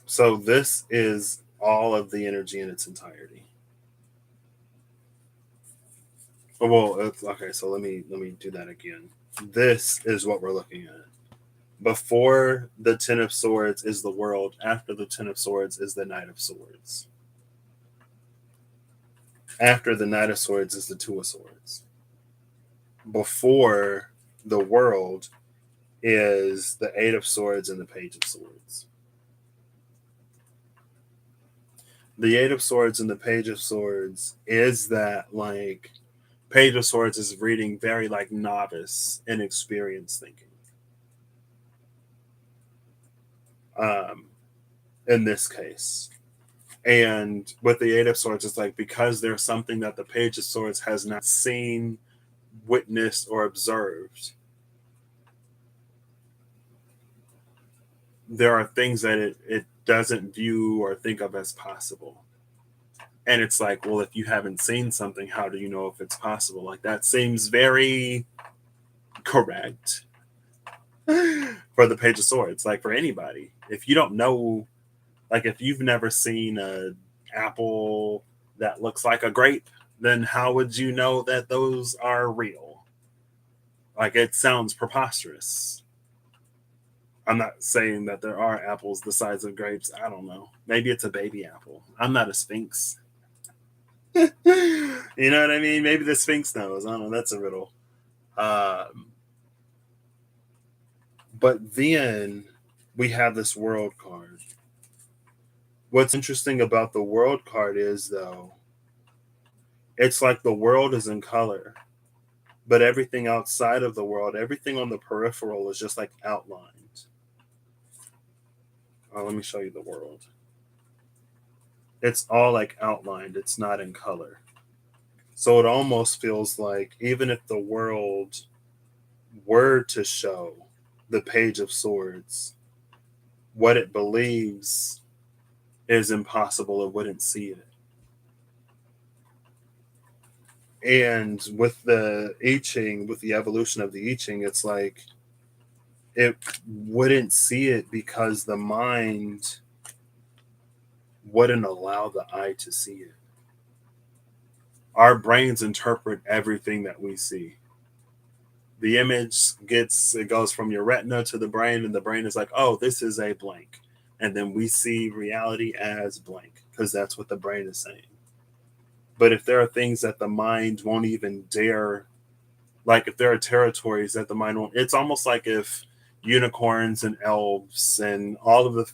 So this is all of the energy in its entirety. Well, okay, so let me do that again. This is what we're looking at. Before the Ten of Swords is the world. After the Ten of Swords is the Knight of Swords. After the Knight of Swords is the Two of Swords. Before the world is the Eight of Swords and the Page of Swords. The Eight of Swords and the Page of Swords is that, like, Page of Swords is reading very like novice, inexperienced thinking. In this case. And with the Eight of Swords, it's like because there's something that the Page of Swords has not seen, witnessed, or observed, there are things that it doesn't view or think of as possible. And it's like, well, if you haven't seen something, how do you know if it's possible? Like that seems very correct for the Page of Swords. Like for anybody, if you don't know, like if you've never seen a apple that looks like a grape, then how would you know that those are real? Like it sounds preposterous. I'm not saying that there are apples the size of grapes. I don't know. Maybe it's a baby apple. I'm not a sphinx. You know what I mean? Maybe the sphinx knows. I don't know. That's a riddle. Um, but then we have this world card. What's interesting about the world card is, though, it's like the world is in color, but everything outside of the world, everything on the peripheral is just like outlined. Oh, let me show you the world. It's all like outlined, it's not in color. So it almost feels like even if the world were to show the Page of Swords, what it believes is impossible, it wouldn't see it. And with the I Ching, with the evolution of the I Ching, it's like it wouldn't see it because the mind wouldn't allow the eye to see it. Our brains interpret everything that we see. The image it goes from your retina to the brain, and the brain is like, oh, this is a blank. And then we see reality as blank because that's what the brain is saying. But if there are things that the mind won't even dare, like if there are territories that the mind won't, it's almost like if unicorns and elves and all of the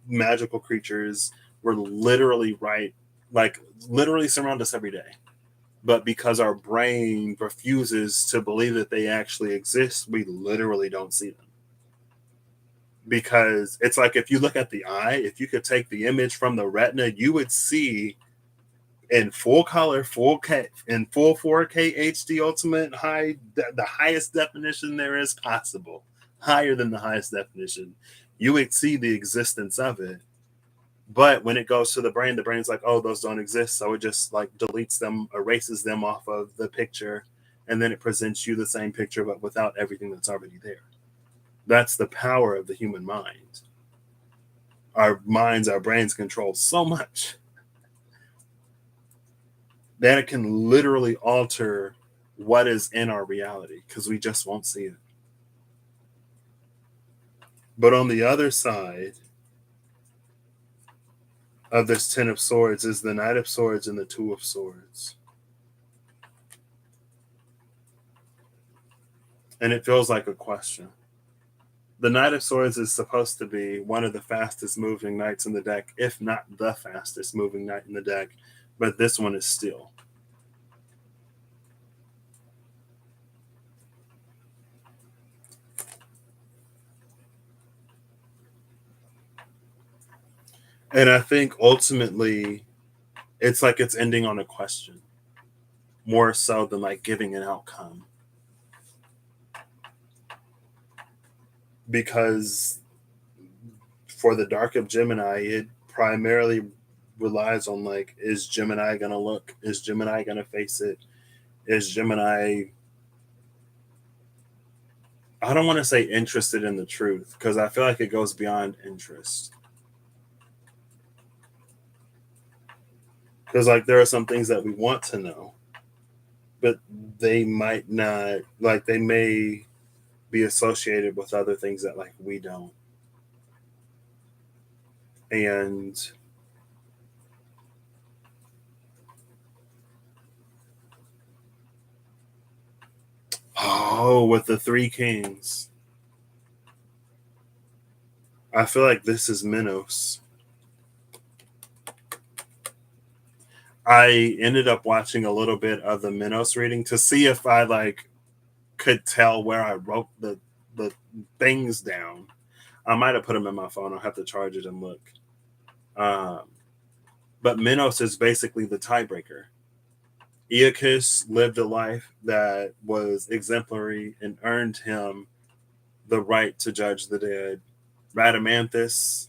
magical creatures were literally right, like literally surround us every day. But because our brain refuses to believe that they actually exist, we literally don't see them. Because it's like if you look at the eye, if you could take the image from the retina, you would see in full color, full K, in full 4K HD ultimate high, the highest definition there is possible, higher than the highest definition. You would see the existence of it. But when it goes to the brain's like, oh, those don't exist. So it just like deletes them, erases them off of the picture. And then it presents you the same picture, but without everything that's already there. That's the power of the human mind. Our minds, our brains control so much that it can literally alter what is in our reality because we just won't see it. But on the other side of this Ten of Swords is the Knight of Swords and the Two of Swords. And it feels like a question. The Knight of Swords is supposed to be one of the fastest moving knights in the deck, if not the fastest moving knight in the deck, but this one is still. And I think ultimately it's like it's ending on a question more so than like giving an outcome. Because for the Dark of Gemini, it primarily relies on like, is Gemini going to look? Is Gemini going to face it? Is Gemini, I don't want to say interested in the truth because I feel like it goes beyond interest. Because like there are some things that we want to know, but they might not, like they may be associated with other things that like we don't. And with the Three Kings, I feel like this is Minos. I ended up watching a little bit of the Minos reading to see if I like could tell where I wrote the things down. I might have put them in my phone. I'll have to charge it and look. But Minos is basically the tiebreaker. Aeacus lived a life that was exemplary and earned him the right to judge the dead. Rhadamanthus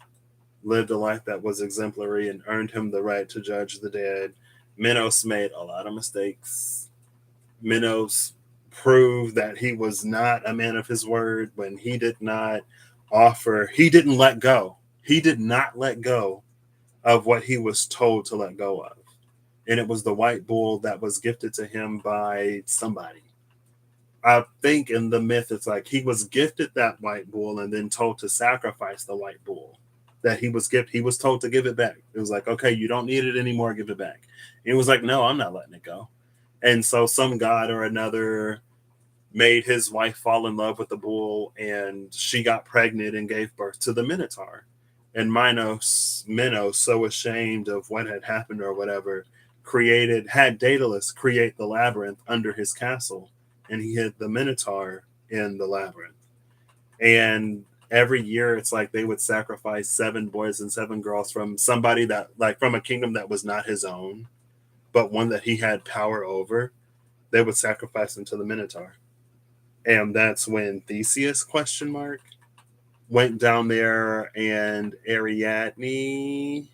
lived a life that was exemplary and earned him the right to judge the dead. Minos made a lot of mistakes. Minos prove that he was not a man of his word when he did not offer, he didn't let go. He did not let go of what he was told to let go of. And it was the white bull that was gifted to him by somebody. I think in the myth, it's like he was gifted that white bull and then told to sacrifice the white bull that he was gifted. He was told to give it back. It was like, okay, you don't need it anymore. Give it back. And he was like, no, I'm not letting it go. And so some god or another made his wife fall in love with the bull, and she got pregnant and gave birth to the Minotaur. And Minos, so ashamed of what had happened or whatever, had Daedalus create the labyrinth under his castle, and he hid the Minotaur in the labyrinth. And every year, it's like they would sacrifice 7 boys and 7 girls from somebody that, like, from a kingdom that was not his own, but one that he had power over. They would sacrifice them to the Minotaur. And that's when Theseus went down there, and Ariadne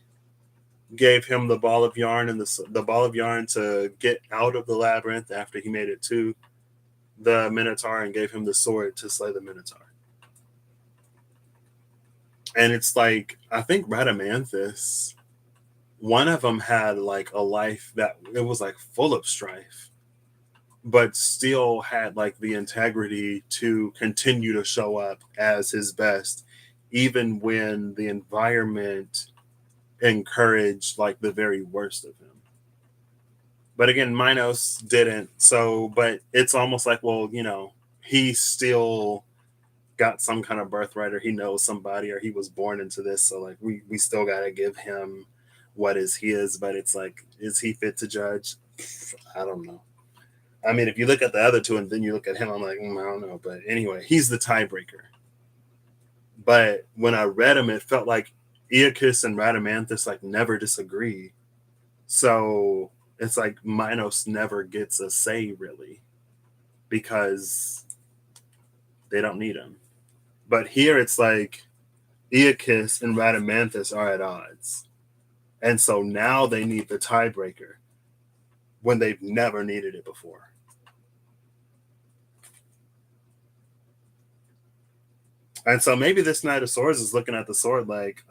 gave him the ball of yarn and the ball of yarn to get out of the labyrinth after he made it to the Minotaur, and gave him the sword to slay the Minotaur. And it's like, I think Rhadamanthus, one of them had like a life that it was like full of strife, but still had like the integrity to continue to show up as his best, even when the environment encouraged like the very worst of him. But again, Minos didn't. So, but it's almost like, well, he still got some kind of birthright, or he knows somebody, or he was born into this. So like we still gotta give him what is his, but it's like, is he fit to judge? I don't know. I mean, if you look at the other two and then you look at him, I'm like, I don't know. But anyway, he's the tiebreaker. But when I read him, it felt like Aeacus and Rhadamanthus like never disagree. So it's like Minos never gets a say really, because they don't need him. But here it's like Aeacus and Rhadamanthus are at odds. And so now they need the tiebreaker when they've never needed it before. And so maybe this Knight of Swords is looking at the sword like,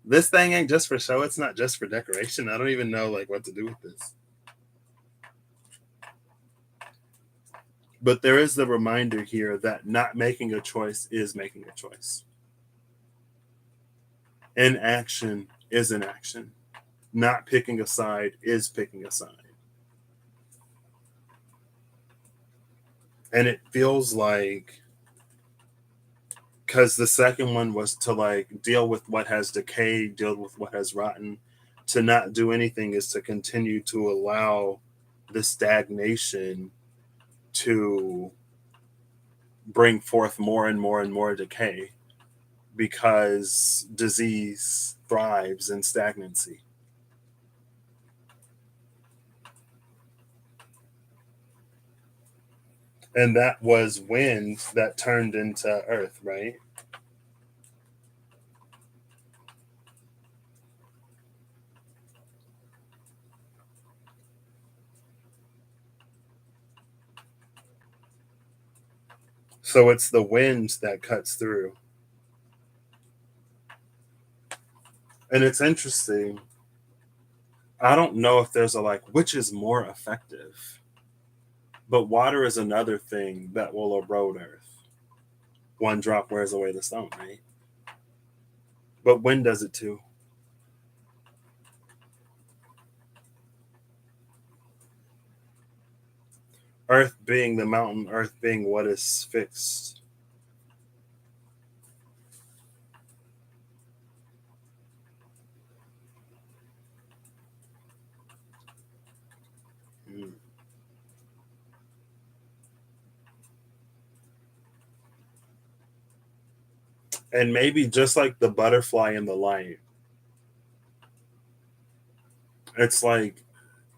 this thing ain't just for show. It's not just for decoration. I don't even know like what to do with this. But there is the reminder here that not making a choice is making a choice. Inaction is inaction. Not picking a side is picking a side. And it feels like, because the second one was to like deal with what has decayed, deal with what has rotten. To not do anything is to continue to allow the stagnation to bring forth more and more and more decay, because disease thrives in stagnancy. And that was wind that turned into earth, right? So it's the wind that cuts through. And it's interesting. I don't know if there's a like, which is more effective. But water is another thing that will erode earth. One drop wears away the stone, right? But wind does it too. Earth being the mountain, earth being what is fixed. Mm. And maybe just like the butterfly in the light, it's like,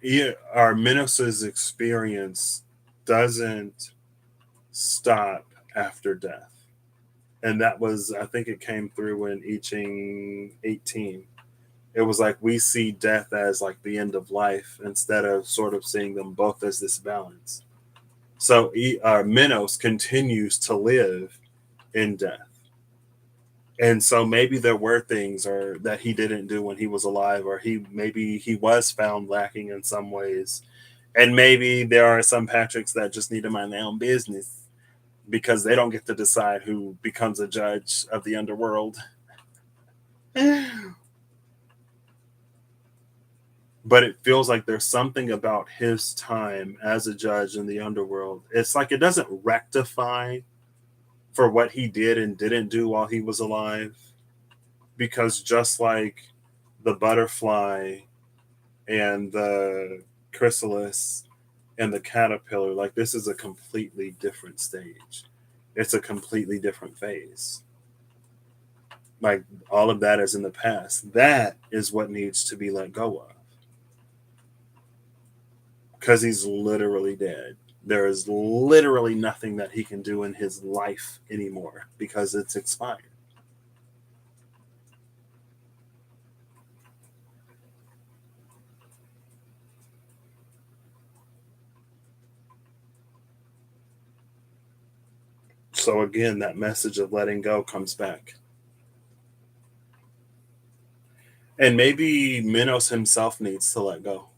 yeah, our Minos' experience doesn't stop after death. And that was, I think it came through in I Ching 18. It was like we see death as like the end of life, instead of sort of seeing them both as this balance. So Minos continues to live in death. And so maybe there were things or that he didn't do when he was alive, or maybe he was found lacking in some ways. And maybe there are some Patricks that just need to mind their own business because they don't get to decide who becomes a judge of the underworld. But it feels like there's something about his time as a judge in the underworld. It's like it doesn't rectify for what he did and didn't do while he was alive. Because just like the butterfly and the chrysalis and the caterpillar, like this is a completely different stage. It's a completely different phase. Like all of that is in the past. That is what needs to be let go of. Because he's literally dead. There is literally nothing that he can do in his life anymore because it's expired. So again, that message of letting go comes back. And maybe Minos himself needs to let go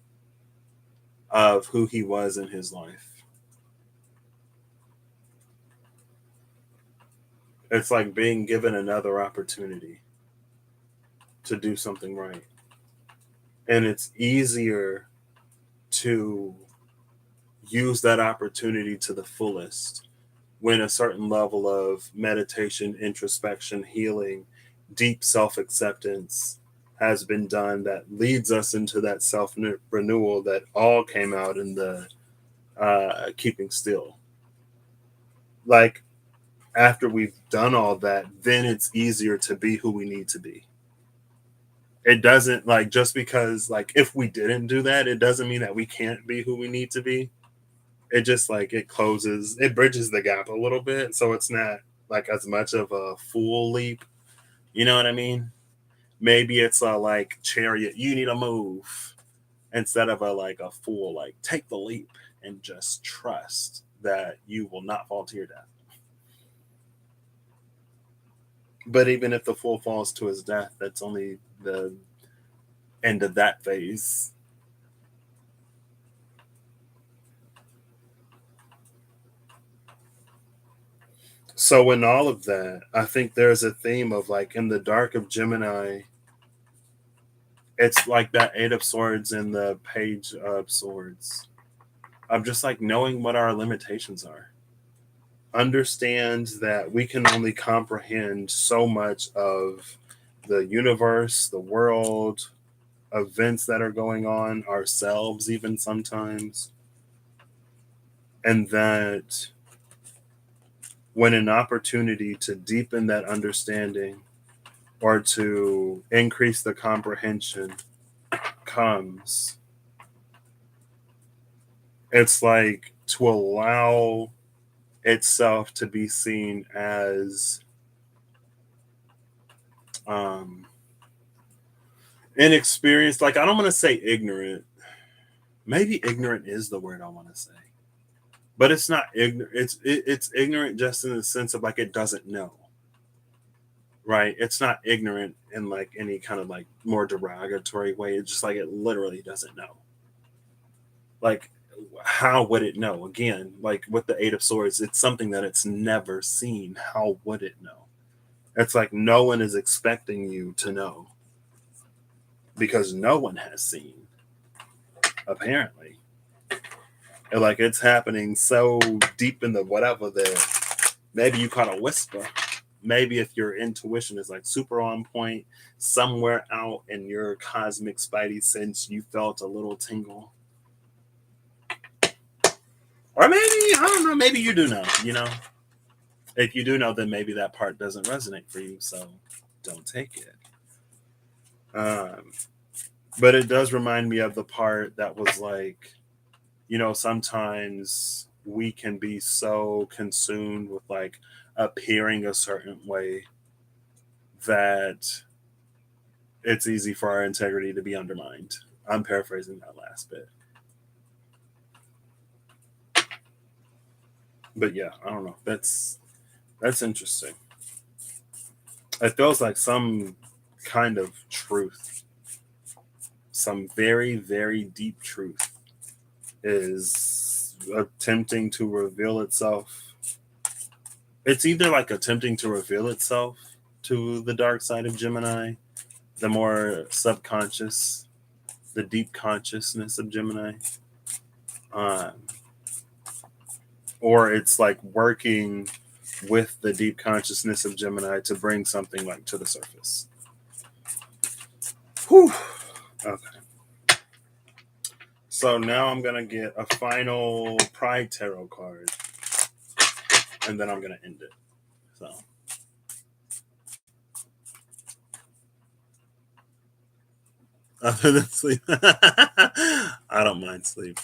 of who he was in his life. It's like being given another opportunity to do something right. And it's easier to use that opportunity to the fullest when a certain level of meditation, introspection, healing, deep self acceptance has been done that leads us into that self renewal that all came out in the keeping still. Like after we've done all that, then it's easier to be who we need to be. It doesn't like just because like if we didn't do that, it doesn't mean that we can't be who we need to be. It just like it bridges the gap a little bit, so it's not like as much of a full leap. You know what I mean? Maybe it's a like chariot, you need to move instead of a like a full like take the leap and just trust that you will not fall to your death. But even if the fool falls to his death, that's only the end of that phase. So in all of that, I think there's a theme of like in the dark of Gemini, it's like that eight of swords and the page of swords. I'm just like knowing what our limitations are. Understand that we can only comprehend so much of the universe, the world, events that are going on, ourselves, even sometimes. And that when an opportunity to deepen that understanding or to increase the comprehension comes, it's like to allow itself to be seen as um, inexperienced. Like, I don't want to say ignorant. Maybe ignorant is the word I want to say. But it's not ignorant. It's ignorant just in the sense of like it doesn't know, right? It's not ignorant in like any kind of like more derogatory way. It's just like it literally doesn't know. Like, how would it know? Again, like with the Eight of Swords, it's something that it's never seen. How would it know? It's like no one is expecting you to know because no one has seen, apparently. And like it's happening so deep in the whatever that maybe you caught a whisper. Maybe if your intuition is like super on point, somewhere out in your cosmic spidey sense, you felt a little tingle. Or maybe, I don't know, maybe you do know, you know? If you do know, then maybe that part doesn't resonate for you, so don't take it. Um, but it does remind me of the part that was like, sometimes we can be so consumed with like appearing a certain way that it's easy for our integrity to be undermined. I'm paraphrasing that last bit. But yeah, I don't know. That's interesting. It feels like some kind of truth, some very, very deep truth is attempting to reveal itself. It's either like attempting to reveal itself to the dark side of Gemini, the more subconscious, the deep consciousness of Gemini, um, or it's like working with the deep consciousness of Gemini to bring something like to the surface. Whew. Okay. So now I'm gonna get a final Pride Tarot card, and then I'm gonna end it. So other than sleep, I don't mind sleep.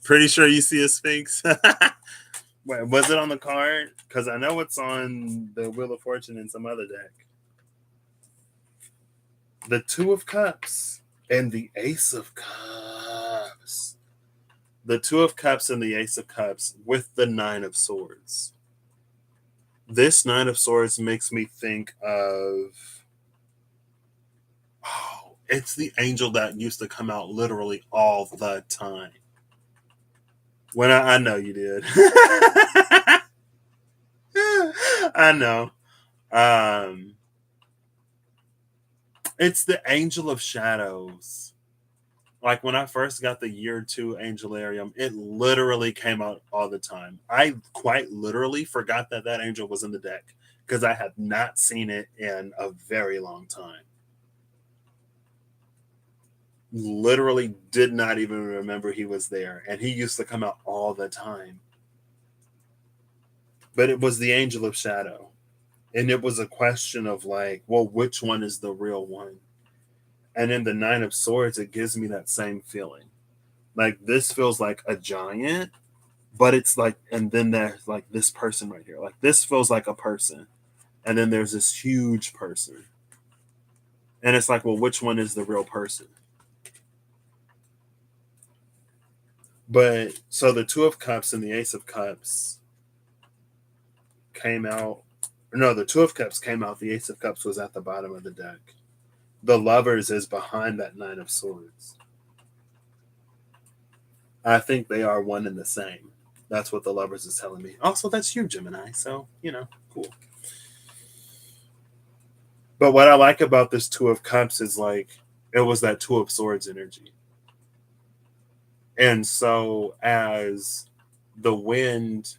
Pretty sure you see a Sphinx. Wait, was it on the card? Because I know it's on the Wheel of Fortune and some other deck. The Two of Cups and the Ace of Cups. The Two of Cups and the Ace of Cups with the Nine of Swords. This Nine of Swords makes me think of, oh, it's the angel that used to come out literally all the time. When I know you did. I know. Um, it's the Angel of Shadows. Like when I first got the year 2 Angelarium, it literally came out all the time. I quite literally forgot that that angel was in the deck because I have not seen it in a very long time. Literally did not even remember he was there, and he used to come out all the time. But it was the Angel of Shadow, and it was a question of like, well, which one is the real one? And in the Nine of Swords, it gives me that same feeling. Like this feels like a giant, but it's like, and then there's like this person right here. Like this feels like a person, and then there's this huge person, and it's like, well, which one is the real person? But so the Two of Cups and the Ace of Cups came out. No, the Two of Cups came out. The Ace of Cups was at the bottom of the deck. The Lovers is behind that Nine of Swords. I think they are one and the same. That's what the Lovers is telling me. Also, that's you, Gemini. So, cool. But what I like about this Two of Cups is like, it was that Two of Swords energy. And so, as the wind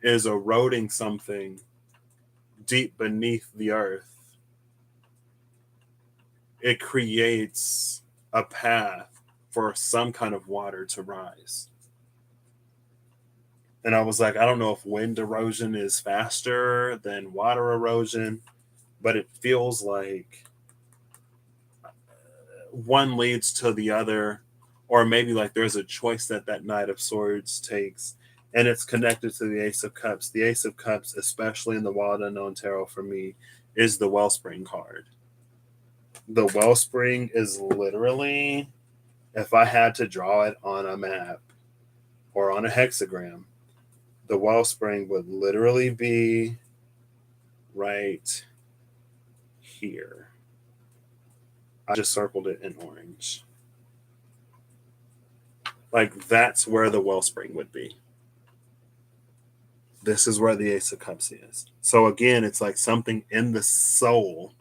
is eroding something deep beneath the earth, it creates a path for some kind of water to rise. And I was like, I don't know if wind erosion is faster than water erosion, but it feels like one leads to the other, or maybe like there's a choice that that Knight of Swords takes, and it's connected to the Ace of Cups. The Ace of Cups, especially in the Wild Unknown Tarot for me, is the Wellspring card. The Wellspring is literally, if I had to draw it on a map or on a hexagram, the Wellspring would literally be right here. I just circled it in orange. Like that's where the Wellspring would be. This is where the Ace of Cups is. So again, it's like something in the soul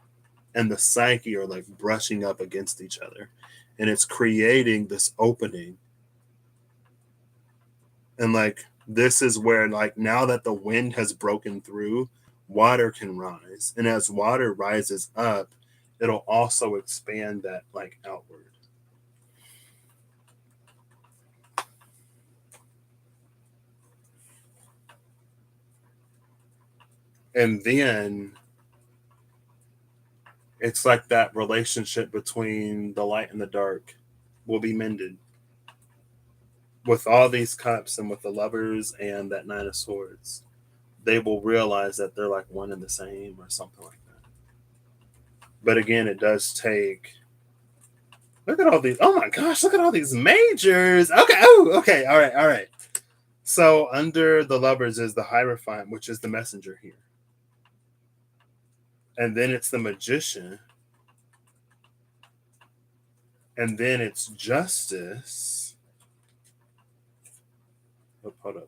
and the psyche are like brushing up against each other. And it's creating this opening. And like this is where like now that the wind has broken through, water can rise. And as water rises up, it'll also expand that like outward. And then it's like that relationship between the light and the dark will be mended with all these cups and with the Lovers and that Nine of Swords. They will realize that they're like one and the same or something like that. But again, it does take. Look at all these. Oh my gosh, look at all these majors. Okay. Oh, okay. All right. So under the Lovers is the Hierophant, which is the messenger here. And then it's the Magician. And then it's Justice. Oh, hold up.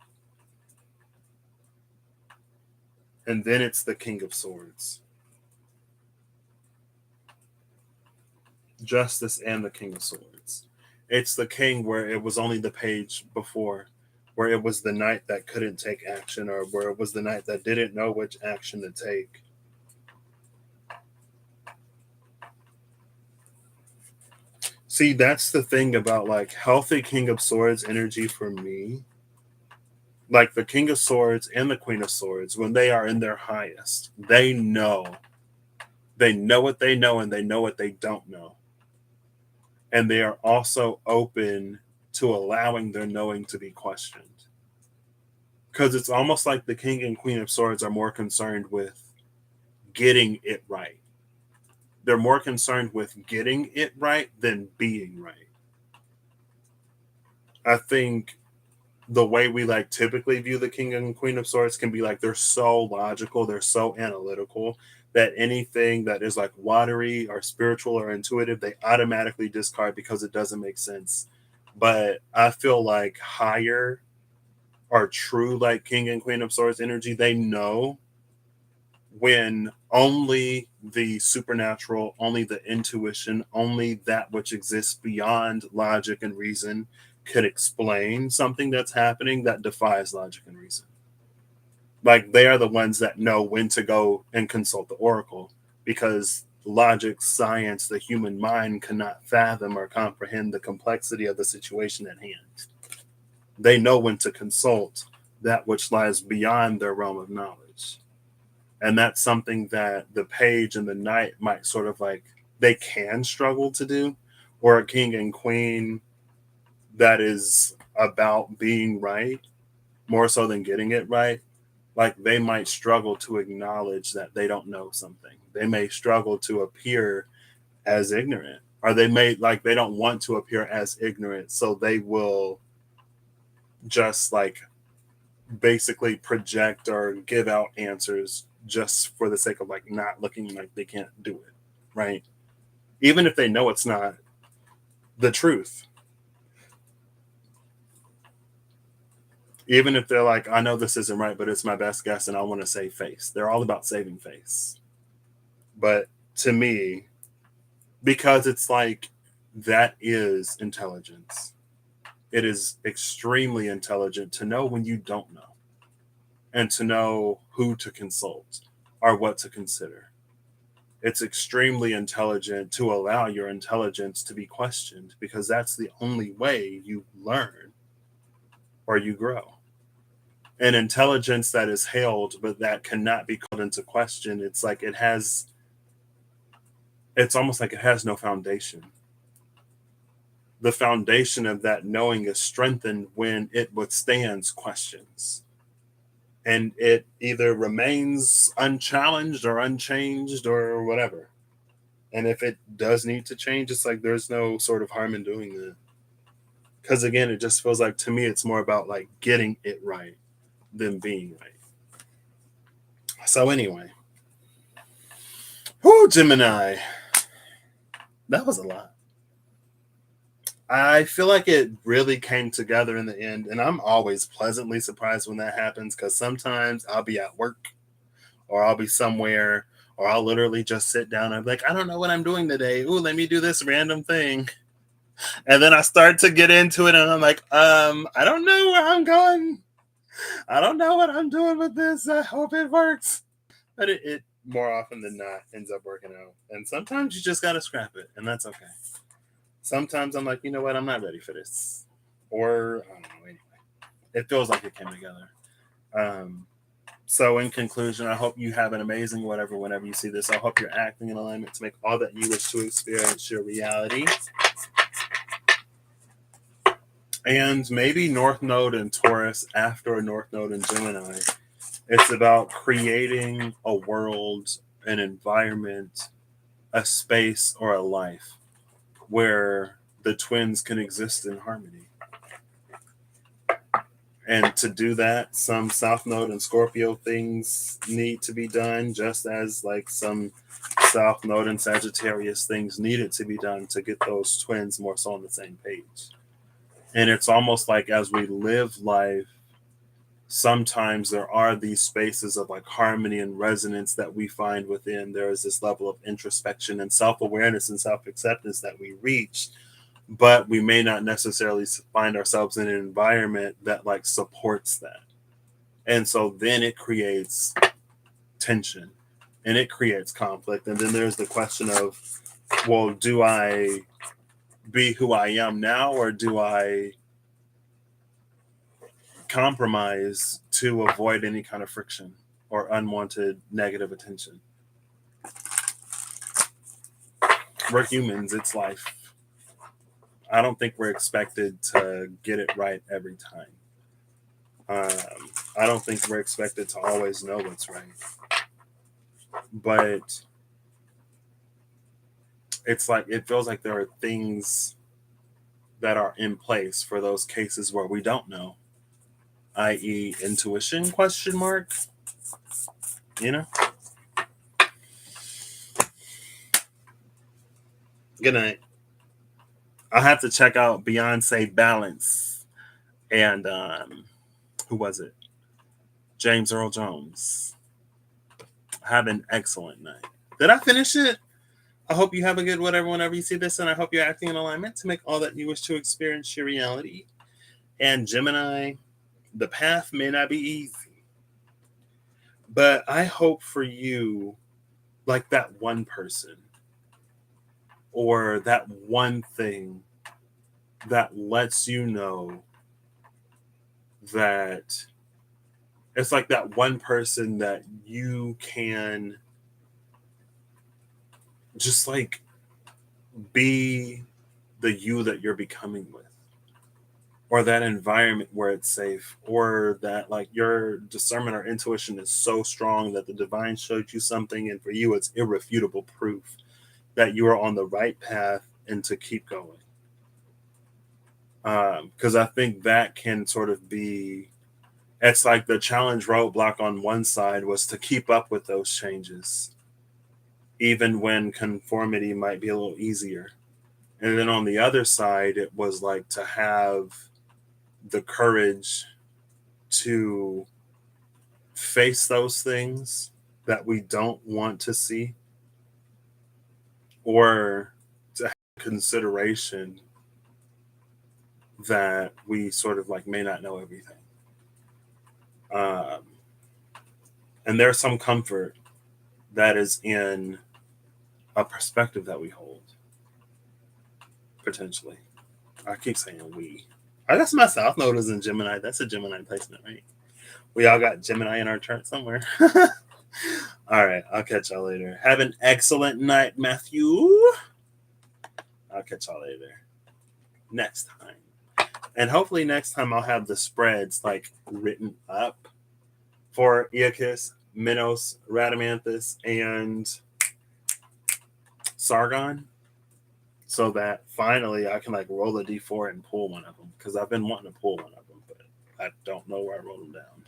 And then it's the King of Swords. Justice and the King of Swords. It's the king where it was only the page before, where it was the knight that couldn't take action, or where it was the knight that didn't know which action to take. See, that's the thing about like healthy King of Swords energy for me. Like the King of Swords and the Queen of Swords, when they are in their highest, they know. They know what they know and they know what they don't know. And they are also open to allowing their knowing to be questioned. Because it's almost like the King and Queen of Swords are more concerned with getting it right. They're more concerned with getting it right than being right. I think the way we like typically view the King and Queen of Swords can be like they're so logical, they're so analytical that anything that is like watery or spiritual or intuitive, they automatically discard because it doesn't make sense. But I feel like higher or true like King and Queen of Swords energy, they know when only the supernatural, only the intuition, only that which exists beyond logic and reason could explain something that's happening that defies logic and reason. Like they are the ones that know when to go and consult the oracle because logic, science, the human mind cannot fathom or comprehend the complexity of the situation at hand. They know when to consult that which lies beyond their realm of knowledge. And that's something that the page and the knight might sort of like they can struggle to do, or a king and queen that is about being right more so than getting it right. Like they might struggle to acknowledge that they don't know something. They may struggle to appear as ignorant, or they may like they don't want to appear as ignorant, so they will just like basically project or give out answers just for the sake of like not looking like they can't do it, right? Even if they know it's not the truth. Even if they're like, I know this isn't right, but it's my best guess and I want to save face. They're all about saving face. But to me, because it's like that is intelligence. It is extremely intelligent to know when you don't know and to know who to consult or what to consider. It's extremely intelligent to allow your intelligence to be questioned because that's the only way you learn or you grow. An intelligence that is held but that cannot be called into question, it's like it's almost like it has no foundation. The foundation of that knowing is strengthened when it withstands questions. And it either remains unchallenged or unchanged or whatever. And if it does need to change, it's like there's no sort of harm in doing that. Because again, it just feels like to me, it's more about like getting it right than being right. So, anyway, whoo, Gemini. That was a lot. I feel like it really came together in the end. And I'm always pleasantly surprised when that happens because sometimes I'll be at work or I'll be somewhere or I'll literally just sit down and be like, I don't know what I'm doing today. Ooh, let me do this random thing. And then I start to get into it and I'm like, I don't know where I'm going. I don't know what I'm doing with this. I hope it works. But it more often than not ends up working out. And sometimes you just got to scrap it, and that's okay. Sometimes I'm like, you know what? I'm not ready for this. Or, I don't know, anyway. It feels like it came together. So, in conclusion, I hope you have an amazing whenever you see this. I hope you're acting in alignment to make all that you wish to experience your reality. And maybe North Node in Taurus after a North Node in Gemini. It's about creating a world, an environment, a space, or a life where the twins can exist in harmony. And to do that, some South Node and Scorpio things need to be done, just as like some South Node and Sagittarius things needed to be done to get those twins more so on the same page. And it's almost like as we live life, sometimes there are these spaces of like harmony and resonance that we find within. There is this level of introspection and self-awareness and self-acceptance that we reach, but we may not necessarily find ourselves in an environment that like supports that. And so then it creates tension and it creates conflict. And then there's the question of, well, do I be who I am now, or do I compromise to avoid any kind of friction or unwanted negative attention? We're humans, it's life. I don't think we're expected to get it right every time. I don't think we're expected to always know what's right. But it's like, it feels like there are things that are in place for those cases where we don't know, i.e. intuition, question mark, you know? Good night. I'll have to check out Beyonce Balance and who was it? James Earl Jones. Have an excellent night. Did I finish it? I hope you have a good whatever whenever you see this, and I hope you're acting in alignment to make all that you wish to experience your reality. And Gemini, the path may not be easy, but I hope for you, like that one person or that one thing that lets you know that it's like that one person that you can just like be the you that you're becoming with, or that environment where it's safe, or that like your discernment or intuition is so strong that the divine showed you something and for you it's irrefutable proof that you are on the right path and to keep going. Because I think that can sort of be, it's like the challenge roadblock on one side was to keep up with those changes, even when conformity might be a little easier. And then on the other side, it was like to have the courage to face those things that we don't want to see, or to have consideration that we sort of like may not know everything. Um, and there's some comfort that is in a perspective that we hold, potentially. I keep saying we. I guess my South Node is in Gemini. That's a Gemini placement, right? We all got Gemini in our chart somewhere. All right. I'll catch y'all later. Have an excellent night, Matthew. I'll catch y'all later next time. And hopefully next time I'll have the spreads like written up for Iacus, Minos, Radamanthus, and Sargon, so that finally I can like roll a d4 and pull one of them, because I've been wanting to pull one of them, but I don't know where I roll them down.